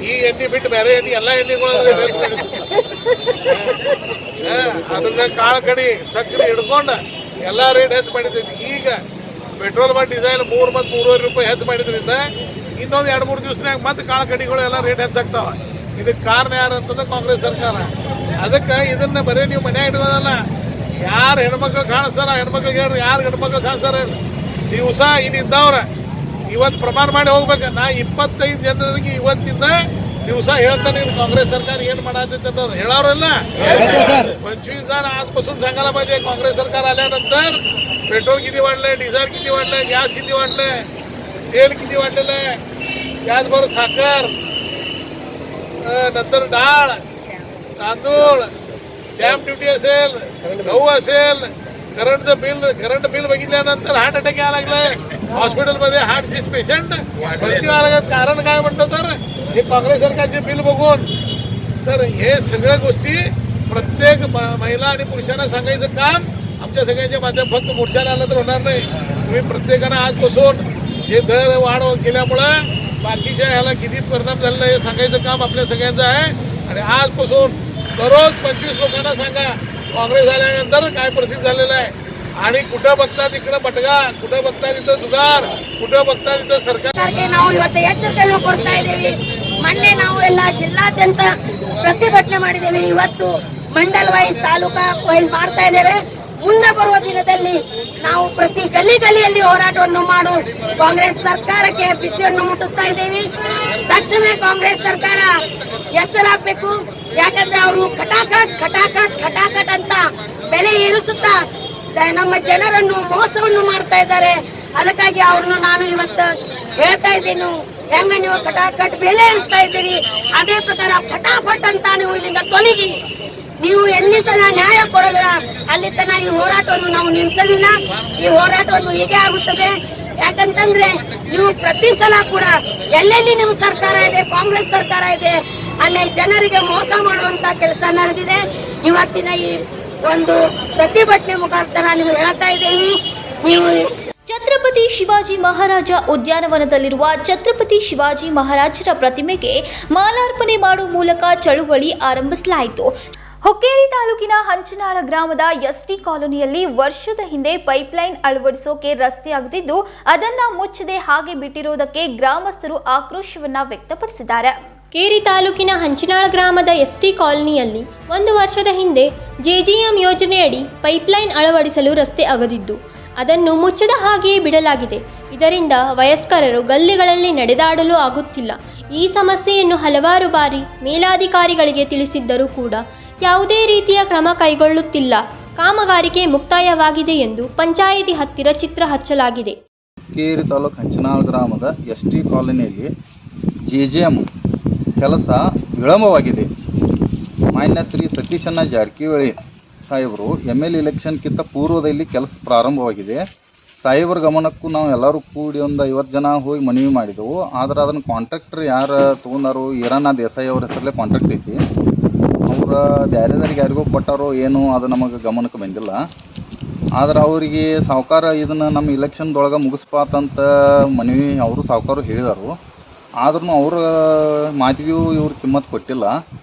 ಈ ಎಣ್ಣೆ ಬಿಟ್ಟು ಬೇರೆ ಎಣ್ಣೆ ಎಲ್ಲ ಎಣ್ಣೆಗಳದ. ಅದ್ರ ಕಾಳ ಕಡಿ, ಸಕ್ಕರೆ ಹಿಡ್ಕೊಂಡು ಎಲ್ಲ ರೇಟ್ ಹೆಚ್ಚು ಮಾಡಿದ್ದೀವಿ. ಈಗ ಪೆಟ್ರೋಲ್ ಮತ್ತು ಡೀಸೆಲ್ 3 ಮತ್ತು 3.5 ರೂಪಾಯಿ ಹೆಚ್ಚು ಮಾಡಿದ್ರಿಂದ ಇನ್ನೊಂದು 2-3 ದಿವಸನಾಗ ಮತ್ತೆ ಕಾಳ ಕಡಿಗಳು ಎಲ್ಲ ರೇಟ್ ಹೆಚ್ಚಾಗ್ತಾವ. ಇದಕ್ಕೆ ಕಾರಣ ಯಾರು ಅಂತಂದ್ರೆ ಕಾಂಗ್ರೆಸ್ ಸರ್ಕಾರ. ಅದಕ್ಕೆ ಇದನ್ನ ಬರೀ ನೀವು ಮನೆ ಇಡೋದಲ್ಲ, ಯಾರು ಹೆಣ್ಮಕ್ಳು ಕಾಣಿಸ್ತಾರ, ಹೆಣ್ಮಕ್ಳಿಗೆ ಹೇಳ್ರಿ, ಯಾರು ಹೆಣ್ಮಕ್ಳು ಕಾಣಿಸ್ತಾರ ದಿವಸ ಇಲ್ಲಿದ್ದವ್ರ ಇವತ್ತು ಪ್ರಮಾಣ ಮಾಡಿ ಹೋಗ್ಬೇಕು. ನಾ 25 ಜನರಿಗೆ ಇವತ್ತಿಂದ ದಿವಸ ಹೇಳ್ತಾನೆ ಕಾಂಗ್ರೆस सरकार ಏನು ಮಾಡಾತೈತೆ ಅನ್ನೋದು ಹೇಳೋರಲ್ಲ. 25 जण आजपासून सांगायला पाहिजे काँग्रेस सरकार आल्यानंतर पेट्रोल किती वाढलंय, डिझेल किती वाढलंय, गॅस किती वाढलंय, तेल किती वाढलेलं आहे, त्याचबरोबर साखर, नंतर डाळ, तांदूळ, स्टॅम्प ड्युटी असेल, गहू असेल, करंट बिल बघितल्यानंतर हार्ट अटॅक यायला लागलाय. हॉस्पिटलमध्ये हार्टचे पेशंट भरती व्हायला लागत. कारण काय म्हणतात तर हे काँग्रेस सरकारचे बिल बघून. तर हे सगळ्या गोष्टी प्रत्येक महिला आणि पुरुषांना सांगायचं काम आमच्या सगळ्यांच्या माध्यम फक्त मोर्चाला आलं तर होणार नाही. तुम्ही प्रत्येकानं आजपासून हे दर वाढ केल्यामुळं बाकीच्या ह्याला किती परिणाम झालेला आहे हे सांगायचं काम आपल्या सगळ्यांचं आहे. आणि आजपासून दररोज 25 लोकांना सांगा काँग्रेस आल्यानंतर काय परिस्थिती झालेलं आहे. आणि कुठं बघता तिकडं बटगा, कुठं बघता तिथं सुधार, कुठं बघता तिथं सरकार. ನಾವು ಇವತ್ತು ಎಚ್ಚರಿಕೆಯನ್ನು ಕೊಡ್ತಾ ಇದ್ದೀವಿ. ಮೊನ್ನೆ ನಾವು ಎಲ್ಲ ಜಿಲ್ಲಾದ್ಯಂತ ಪ್ರತಿಭಟನೆ ಮಾಡಿದ್ದೇವೆ. ಇವತ್ತು ಮಂಡಲ್ ವೈಸ್ ತಾಲೂಕಾ ವೈಸ್ ಮಾಡ್ತಾ ಇದ್ದೇವೆ. ಮುಂದೆ ಬರುವ ದಿನದಲ್ಲಿ ನಾವು ಪ್ರತಿ ಗಲ್ಲಿಯಲ್ಲಿ ಹೋರಾಟವನ್ನು ಮಾಡು ಕಾಂಗ್ರೆಸ್ ಸರ್ಕಾರಕ್ಕೆ ಬಿಸಿಯನ್ನು ಮುಟ್ಟಿಸ್ತಾ ಇದ್ದೀವಿ. ತಕ್ಷಣ ಕಾಂಗ್ರೆಸ್ ಸರ್ಕಾರ ಎಚ್ಚರಾಗಬೇಕು. ಯಾಕಂದ್ರೆ ಅವರು ಖಟಾಖಟ್ ಅಂತ ಬೆಲೆ ಏರಿಸುತ್ತಾ ನಮ್ಮ ಜನರನ್ನು ಮೋಸವನ್ನು ಮಾಡ್ತಾ ಇದ್ದಾರೆ. ಅದಕ್ಕಾಗಿ ಅವ್ರನ್ನು ನಾನು ಇವತ್ತು ಹೇಳ್ತಾ ಇದ್ದೀನಿ, ಹೆಂಗ ನೀವು ಖಟಾಖಟ್ ಬೆಲೆ ಏರಿಸ್ತಾ ಇದ್ದೀರಿ ಅದೇ ಪ್ರಕಾರ ಫಟಾಫಟ್ ಅಂತ ನೀವು ಇಲ್ಲಿಂದ ತೊಲಗಿ. ನೀವು ಎಲ್ಲಿ ತನ ನ್ಯಾಯ ಕೊಡೋದಿಲ್ಲ ಅಲ್ಲಿ ತನ ಈ ಹೋರಾಟವನ್ನು ನಾವು ನಿಲ್ಲಿಸಲಿಲ್ಲ. ಈ ಹೋರಾಟವನ್ನು ಹೀಗೆ ಆಗುತ್ತದೆ. ಯಾಕಂತಂದ್ರೆ ನೀವು ಪ್ರತಿ ಸಲ ಕೂಡ ಎಲ್ಲೆಲ್ಲಿ ನಿಮ್ಮ ಸರ್ಕಾರ ಇದೆ, ಕಾಂಗ್ರೆಸ್ ಸರ್ಕಾರ ಇದೆ, ಅಲ್ಲಿ ಜನರಿಗೆ ಮೋಸ ಮಾಡುವಂತ ಕೆಲಸ ನಡೆದಿದೆ. ಇವತ್ತಿನ ಈ ಒಂದು ಪ್ರತಿಭಟನೆ ಮುಖಾಂತರ ನೀವು ಹೇಳ್ತಾ ಇದ್ದೀನಿ. ನೀವು ಛತ್ರಪತಿ ಶಿವಾಜಿ ಮಹಾರಾಜ ಉದ್ಯಾನವನದಲ್ಲಿರುವ ಛತ್ರಪತಿ ಶಿವಾಜಿ ಮಹಾರಾಜರ ಪ್ರತಿಮೆಗೆ ಮಾಲಾರ್ಪಣೆ ಮಾಡುವ ಮೂಲಕ ಚಳುವಳಿ ಆರಂಭಿಸಲಾಯಿತು. ಹುಕ್ಕೇರಿ ತಾಲೂಕಿನ ಹಂಚನಾಳ ಗ್ರಾಮದ ಎಸ್ಟಿ ಕಾಲೋನಿಯಲ್ಲಿ ವರ್ಷದ ಹಿಂದೆ ಪೈಪ್ಲೈನ್ ಅಳವಡಿಸೋಕೆ ರಸ್ತೆ ಆಗದಿದ್ದು ಅದನ್ನ ಮುಚ್ಚದೆ ಹಾಗೆ ಬಿಟ್ಟಿರುವುದಕ್ಕೆ ಗ್ರಾಮಸ್ಥರು ಆಕ್ರೋಶವನ್ನ ವ್ಯಕ್ತಪಡಿಸಿದ್ದಾರೆ. ಕೇರಿ ತಾಲೂಕಿನ ಹಂಚಿನಾಳ ಗ್ರಾಮದ ಎಸ್ಟಿ ಕಾಲೋನಿಯಲ್ಲಿ 1 ವರ್ಷದ ಹಿಂದೆ ಜೆಜಿಎಂ ಯೋಜನೆಯಡಿ ಪೈಪ್ಲೈನ್ ಅಳವಡಿಸಲು ರಸ್ತೆ ಅಗದಿದ್ದು ಅದನ್ನು ಮುಚ್ಚದ ಹಾಗೆಯೇ ಬಿಡಲಾಗಿದೆ. ಇದರಿಂದ ವಯಸ್ಕರರು ಗಲ್ಲಿಗಳಲ್ಲಿ ನಡೆದಾಡಲು ಆಗುತ್ತಿಲ್ಲ. ಈ ಸಮಸ್ಯೆಯನ್ನು ಹಲವಾರು ಬಾರಿ ಮೇಲಾಧಿಕಾರಿಗಳಿಗೆ ತಿಳಿಸಿದ್ದರೂ ಕೂಡ ಯಾವುದೇ ರೀತಿಯ ಕ್ರಮ ಕೈಗೊಳ್ಳುತ್ತಿಲ್ಲ. ಕಾಮಗಾರಿಕೆ ಮುಕ್ತಾಯವಾಗಿದೆ ಎಂದು ಪಂಚಾಯಿತಿ ಹತ್ತಿರ ಚಿತ್ರ ಹಚ್ಚಲಾಗಿದೆ. ಕೇರಿ ತಾಲೂಕು ಹಂಚನಾಳ ಗ್ರಾಮದ ಎಸ್ಟಿ ಕಾಲೋನಿಯಲ್ಲಿ ಜೆಜಿಎಂ ಕೆಲಸ ವಿಳಂಬವಾಗಿದೆ. ಮಾನ್ಯ ಶ್ರೀ ಸತೀಶಣ್ಣ ಜಾರಕಿಹೊಳಿ ಸಾಹೇಬರು ML ಇಲೆಕ್ಷನ್ಗಿಂತ ಪೂರ್ವದಲ್ಲಿ ಕೆಲಸ ಪ್ರಾರಂಭವಾಗಿದೆ. ಸಾಹೇಬರ ಗಮನಕ್ಕೂ ನಾವು ಎಲ್ಲರೂ ಕೂಡಿ ಒಂದು 50 ಜನ ಹೋಗಿ ಮನವಿ ಮಾಡಿದೆವು. ಆದರೆ ಅದನ್ನು ಕಾಂಟ್ರಾಕ್ಟರ್ ಯಾರು ತೊಗೊಂಡಾರು, ಈರಣ್ಣ ದೇಸಾಯಿ ಅವ್ರ ಹೆಸರಲ್ಲೇ ಕಾಂಟ್ರಾಕ್ಟ್ ಐತಿ. ಅವ್ರ ಬೇರೆದವ್ರಿಗೆ ಯಾರಿಗೂ ಕೊಟ್ಟಾರೋ ಏನು ಅದು ನಮಗೆ ಗಮನಕ್ಕೆ ಬಂದಿಲ್ಲ. ಆದ್ರೆ ಅವರಿಗೆ ಸಾಹುಕಾರ ಇದನ್ನು ನಮ್ಮ ಇಲೆಕ್ಷನ್ದೊಳಗೆ ಮುಗಿಸ್ಪಾತಂತ ಮನವಿ ಅವರು ಸಾಹುಕಾರು ಹೇಳಿದರು. ಆದ್ರೂ ಅವ್ರ ಮಾತಿಗೂ ಇವ್ರು ಕಿಮ್ಮತ್ತು ಕೊಟ್ಟಿಲ್ಲ.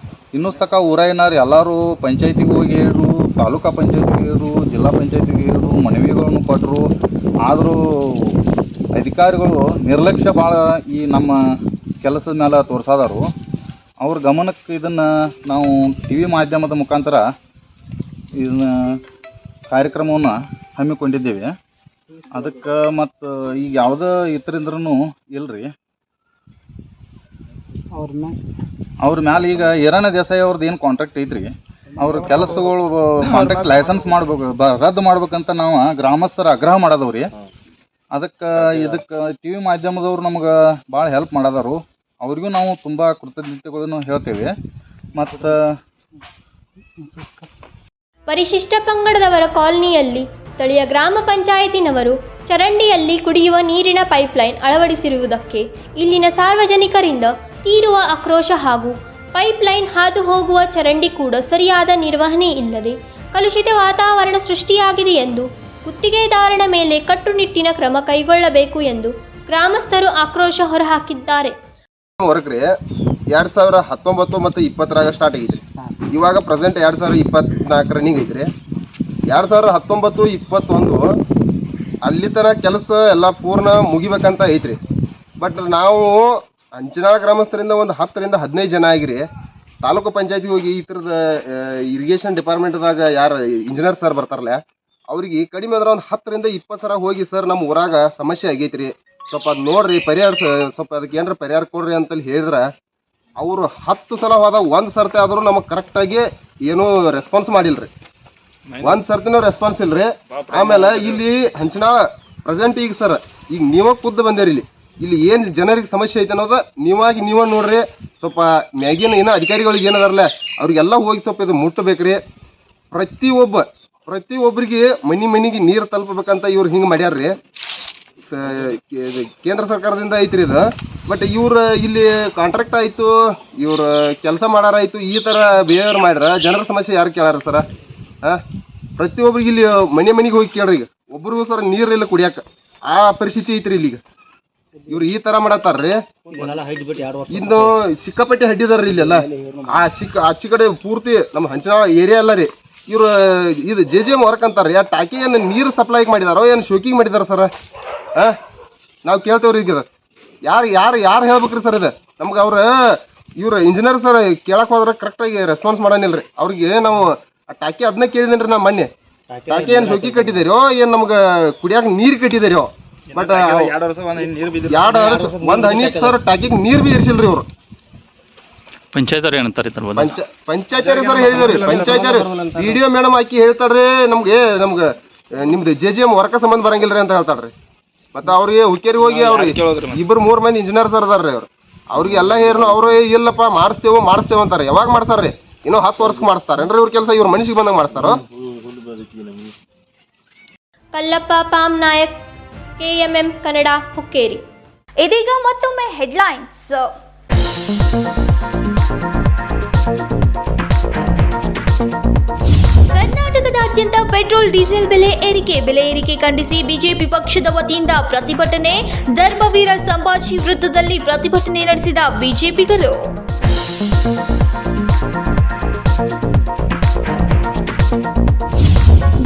ಇನ್ನೂ ತನಕ ಊರಾಗಿನಾರು ಎಲ್ಲರೂ ಪಂಚಾಯತಿಗೆ ಹೋಗಿ ಹೇಳಿರು, ತಾಲೂಕಾ ಪಂಚಾಯತಿಗೆ ಹೇಳಿರು, ಜಿಲ್ಲಾ ಪಂಚಾಯತಿಗೆ ಹೇಳಿರು, ಮನವಿಗಳನ್ನು ಕೊಟ್ಟರು. ಆದರೂ ಅಧಿಕಾರಿಗಳು ನಿರ್ಲಕ್ಷ್ಯ ಭಾಳ ಈ ನಮ್ಮ ಕೆಲಸದ ಮೇಲೆ ತೋರಿಸಾದರು. ಅವ್ರ ಗಮನಕ್ಕೆ ಇದನ್ನು ನಾವು TV ಮಾಧ್ಯಮದ ಮುಖಾಂತರ ಇದನ್ನ ಕಾರ್ಯಕ್ರಮವನ್ನು ಹಮ್ಮಿಕೊಂಡಿದ್ದೇವೆ. ಅದಕ್ಕೆ ಮತ್ತು ಈಗ ಯಾವುದೇ ಇತರಿಂದ್ರೂ ಇಲ್ಲರಿ. ಅವ್ರ ಮ್ಯಾಲೆ ಈಗ ಈರಣ್ಣ ದೇಸಾಯಿ ಅವ್ರದ್ದು ಏನು ಕಾಂಟ್ರಾಕ್ಟ್ ಐತ್ರಿ, ಅವ್ರ ಕೆಲಸಗಳು ಕಾಂಟ್ರಾಕ್ಟ್ ಲೈಸೆನ್ಸ್ ಮಾಡ್ಬೇಕು, ರದ್ದು ಮಾಡ್ಬೇಕಂತ ನಾವು ಗ್ರಾಮಸ್ಥರ ಆಗ್ರಹ ಮಾಡದವ್ರಿ. ಅದಕ್ಕೆ ಇದಕ್ಕೆ TV ಮಾಧ್ಯಮದವ್ರು ನಮ್ಗೆ ಭಾಳ ಹೆಲ್ಪ್ ಮಾಡದಾರು. ಅವ್ರಿಗೂ ನಾವು ತುಂಬ ಕೃತಜ್ಞತೆಗಳನ್ನು ಹೇಳ್ತೇವೆ. ಮತ್ತು ಪರಿಶಿಷ್ಟ ಪಂಗಡದವರ ಕಾಲನಿಯಲ್ಲಿ ಸ್ಥಳೀಯ ಗ್ರಾಮ ಪಂಚಾಯತಿನವರು ಚರಂಡಿಯಲ್ಲಿ ಕುಡಿಯುವ ನೀರಿನ ಪೈಪ್ಲೈನ್ ಅಳವಡಿಸಿರುವುದಕ್ಕೆ ಇಲ್ಲಿನ ಸಾರ್ವಜನಿಕರಿಂದ ತೀರುವ ಆಕ್ರೋಶ ಹಾಗೂ ಪೈಪ್ಲೈನ್ ಹಾದು ಹೋಗುವ ಚರಂಡಿ ಕೂಡ ಸರಿಯಾದ ನಿರ್ವಹಣೆ ಇಲ್ಲದೆ ಕಲುಷಿತ ವಾತಾವರಣ ಸೃಷ್ಟಿಯಾಗಿದೆ ಎಂದು ಗುತ್ತಿಗೆದಾರನ ಮೇಲೆ ಕಟ್ಟುನಿಟ್ಟಿನ ಕ್ರಮ ಕೈಗೊಳ್ಳಬೇಕು ಎಂದು ಗ್ರಾಮಸ್ಥರು ಆಕ್ರೋಶ ಹೊರಹಾಕಿದ್ದಾರೆ. ವರ್ಕ್ರಿ 2019 ಮತ್ತು 20 ಸ್ಟಾರ್ಟ್ ಆಗೈತ್ರಿ. ಇವಾಗ ಪ್ರೆಸೆಂಟ್ 2024 ರನ್ನಿಂಗ್ ಐತ್ರಿ. 2019, 21 ಅಲ್ಲಿ ತನಕ ಕೆಲಸ ಎಲ್ಲ ಪೂರ್ಣ ಮುಗಿಬೇಕಂತ ಐತ್ರಿ. ಬಟ್ ನಾವು ಹಂಚನಾಳ ಗ್ರಾಮಸ್ಥರಿಂದ ಒಂದು 10 ರಿಂದ 15 ಜನ ಆಗಿರಿ ತಾಲೂಕು ಪಂಚಾಯತಿಗೆ ಹೋಗಿ ಈ ಥರದ ಇರಿಗೇಷನ್ ಡಿಪಾರ್ಟ್ಮೆಂಟ್ದಾಗ ಯಾರು ಇಂಜಿನಿಯರ್ ಸರ್ ಬರ್ತಾರಲ್ಲ ಅವ್ರಿಗೆ ಕಡಿಮೆ ಅಂದ್ರೆ ಒಂದು 10 ರಿಂದ 20 ಸಲ ಹೋಗಿ ಸರ್ ನಮ್ಮ ಊರಾಗ ಸಮಸ್ಯೆ ಆಗೈತ್ರಿ, ಸ್ವಲ್ಪ ಅದು ನೋಡ್ರಿ, ಪರಿಹಾರ ಸ್ವಲ್ಪ ಅದಕ್ಕೆ ಏನಾರ ಪರಿಹಾರ ಕೊಡ್ರಿ ಅಂತಲ್ಲಿ ಹೇಳಿದ್ರೆ ಅವರು 10 ಸಲ ಹೋದಾಗ 1 ಸರ್ತಿ ಆದರೂ ನಮಗೆ ಕರೆಕ್ಟಾಗಿ ಏನೂ ರೆಸ್ಪಾನ್ಸ್ ಮಾಡಿಲ್ರಿ. 1 ಸರ್ತಿನೂ ರೆಸ್ಪಾನ್ಸ್ ಇಲ್ರಿ. ಆಮೇಲೆ ಇಲ್ಲಿ ಹಂಚನಾಳ ಪ್ರೆಸೆಂಟ್ ಈಗ ಸರ್ ಈಗ ನೀವೇ ಖುದ್ದು ಬಂದಿರಿ. ಇಲ್ಲಿ ಏನು ಜನರಿಗೆ ಸಮಸ್ಯೆ ಐತೆ ಅನ್ನೋದು ನೀವೇ ನೋಡ್ರಿ. ಸ್ವಲ್ಪ ಮ್ಯಾಗಿನ ಏನೋ ಅಧಿಕಾರಿಗಳಿಗೆ ಏನದಾರಲ್ಲ ಅವ್ರಿಗೆಲ್ಲ ಹೋಗಿ ಸ್ವಲ್ಪ ಇದು ಮುಟ್ಟಬೇಕ್ರಿ. ಪ್ರತಿಯೊಬ್ಬರಿಗೆ ಮನೆಗೆ ನೀರು ತಲುಪಬೇಕಂತ ಇವ್ರು ಹಿಂಗೆ ಮಾಡ್ಯಾರ್ರಿ. ಕೇಂದ್ರ ಸರ್ಕಾರದಿಂದ ಐತ್ರಿ ಇದು. ಬಟ್ ಇವ್ರು ಇಲ್ಲಿ ಕಾಂಟ್ರಾಕ್ಟ್ ಆಯಿತು, ಇವ್ರು ಕೆಲಸ ಮಾಡಾರಾಯ್ತು, ಈ ಥರ ಬಿಹೇವಿಯರ್ ಮಾಡ್ಯಾರ. ಜನರ ಸಮಸ್ಯೆ ಯಾರು ಕೇಳಾರ ಸರ? ಹಾಂ, ಪ್ರತಿಯೊಬ್ಬರಿಗೆ ಇಲ್ಲಿ ಮನೆಗೆ ಹೋಗಿ ಕೇಳ್ರಿ, ಈಗ ಒಬ್ರಿಗೂ ಸರ್ ನೀರಿಲ್ಲ ಕುಡಿಯಾಕ, ಆ ಪರಿಸ್ಥಿತಿ ಐತ್ರಿ ಇಲ್ಲಿಗ. ಇವ್ರು ಈ ತರ ಮಾಡತ್ತಾರ್ರಿ. ಇನ್ನು ಸಿಕ್ಕಾಪಟ್ಟೆ ಹಡ್ಡಿದಾರ್ರಿ ಇಲ್ಲೆಲ್ಲ. ಆಚೆ ಕಡೆ ಪೂರ್ತಿ ನಮ್ಮ ಹಂಚಿನ ಏರಿಯಾ ಅಲ್ಲ ರೀ. ಇವ್ರು ಇದು JJM ವರ್ಕ್ ಅಂತಾರ್ರಿ. ಆ ಟಾಕಿ ಏನು ನೀರು ಸಪ್ಲೈ ಮಾಡಿದಾರೋ ಏನು ಶೋಕಿಂಗ್ ಮಾಡಿದಾರ ಸರ್? ನಾವು ಕೇಳ್ತೇವ್ರಿ. ಈಗ ಯಾರು ಹೇಳ್ಬೇಕ್ರಿ ಸರ್ ಇದು ನಮ್ಗೆ? ಇವ್ರು ಇಂಜಿನಿಯರ್ ಸರ್ ಕೇಳಕ್ ಹೋದ್ರೆ ಕರೆಕ್ಟಾಗಿ ರೆಸ್ಪಾನ್ಸ್ ಮಾಡಾನಿಲ್ರಿ. ಅವ್ರಿಗೆ ನಾವು ಆ ಟಾಕಿ ಅದನ್ನ ಕೇಳಿದೇನ್ರಿ ನಾ ಮೊನ್ನೆ. ಟಾಕಿ ಏನು ಶೋಕಿ ಕಟ್ಟಿದಾರೋ ಏನು ನಮ್ಗೆ ಕುಡಿಯಾಕ ನೀರು ಕಟ್ಟಿದಾರೋ? ಬಟ್ 2 ವರ್ಷ ಒಂದು ಹನಿ ಸರ್ ಟಾಕಿಗೆ ನೀರು ಬಿ ಇರಿಸಿಲ್ರಿ ಇವ್ರು. ಪಂಚಾಯತ್ ಏನಂತಾರೆ ಪಂಚಾಯತ್ ಸರ್ ಹೇಳಿದ್ರಿ. ಪಂಚಾಯತ್ PDO ಮೇಡಮ್ ಹಾಕಿ ಹೇಳ್ತಾರ್ರಿ ನಮ್ಗೆ ನಿಮ್ದು JJM ವರ್ಕ ಸಂಬಂಧ ಬರಂಗಿಲ್ರಿ ಅಂತ ಹೇಳ್ತಾರ್ರಿ. ಮತ್ತೆ ಅವ್ರಿಗೆ ಹುಕ್ಕೇರಿ ಹೋಗಿ ಅವ್ರಿಗೆ 2-3 ಮಂದಿ ಇಂಜಿನಿಯರ್ ಸರ್ ಅದಾರ್ರಿ. ಅವ್ರಿಗೆ ಎಲ್ಲ ಹೇರ್ನು ಅವರು ಇಲ್ಲಪ್ಪ ಮಾಡಿಸ್ತೇವೆ ಅಂತಾರೆ. ಯಾವಾಗ ಮಾಡ್ಸಾರ್ರಿ? ಇನ್ನೂ 10 ವರ್ಷಕ್ಕೆ ಮಾಡಿಸ್ತಾರೇನ್ರಿ ಇವ್ರ ಕೆಲಸ? ಇವ್ರ ಮನುಷ್ಯಗೆ ಬಂದಂಗೆ ಮಾಡಿಸ್ತಾರೋ? ಕಲ್ಲಪ್ಪ ಪಾಮ್ ನಾಯಕ್, KMM ಕನ್ನಡ, ಹುಕ್ಕೇರಿ. ಇದೀಗ ಮತ್ತೊಮ್ಮೆ ಹೆಡ್ಲೈನ್ಸ್. ಕರ್ನಾಟಕದಾದ್ಯಂತ ಪೆಟ್ರೋಲ್ ಡೀಸೆಲ್ ಬೆಲೆ ಏರಿಕೆ ಖಂಡಿಸಿ ಬಿಜೆಪಿ ಪಕ್ಷದ ವತಿಯಿಂದ ಪ್ರತಿಭಟನೆ. ಧರ್ಮವೀರ ಸಂಭಾಜಿ ವೃತ್ತದಲ್ಲಿ ಪ್ರತಿಭಟನೆ ನಡೆಸಿದ ಬಿಜೆಪಿಗರು.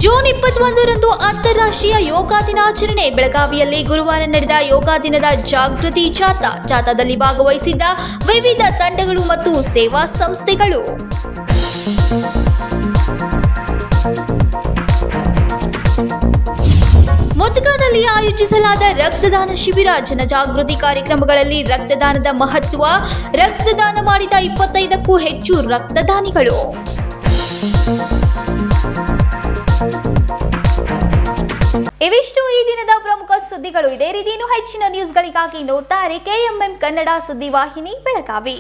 ಜೂನ್ 21ರಂದು ಅಂತಾರಾಷ್ಟ್ರೀಯ ಯೋಗ ದಿನಾಚರಣೆ. ಬೆಳಗಾವಿಯಲ್ಲಿ ಗುರುವಾರ ನಡೆದ ಯೋಗ ದಿನದ ಜಾಗೃತಿ ಜಾಥಾದಲ್ಲಿ ಭಾಗವಹಿಸಿದ್ದ ವಿವಿಧ ತಂಡಗಳು ಮತ್ತು ಸೇವಾ ಸಂಸ್ಥೆಗಳು. ಮುತ್ಕಾದಲ್ಲಿ ಆಯೋಜಿಸಲಾದ ರಕ್ತದಾನ ಶಿಬಿರ. ಜನಜಾಗೃತಿ ಕಾರ್ಯಕ್ರಮಗಳಲ್ಲಿ ರಕ್ತದಾನದ ಮಹತ್ವ. ರಕ್ತದಾನ ಮಾಡಿದ 25ಕ್ಕೂ ಹೆಚ್ಚು ರಕ್ತದಾನಿಗಳು. ಇವಿಷ್ಟು ಈ ದಿನದ ಪ್ರಮುಖ ಸುದ್ದಿಗಳು. ಇದೇ ರೀತಿ ಇನ್ನೂ ಹೆಚ್ಚಿನ ನ್ಯೂಸ್ಗಳಿಗಾಗಿ ನೋಡ್ತಾ ಇರಿ KMM ಕನ್ನಡ ಸುದ್ದಿವಾಹಿನಿ ಬೆಳಗಾವಿ.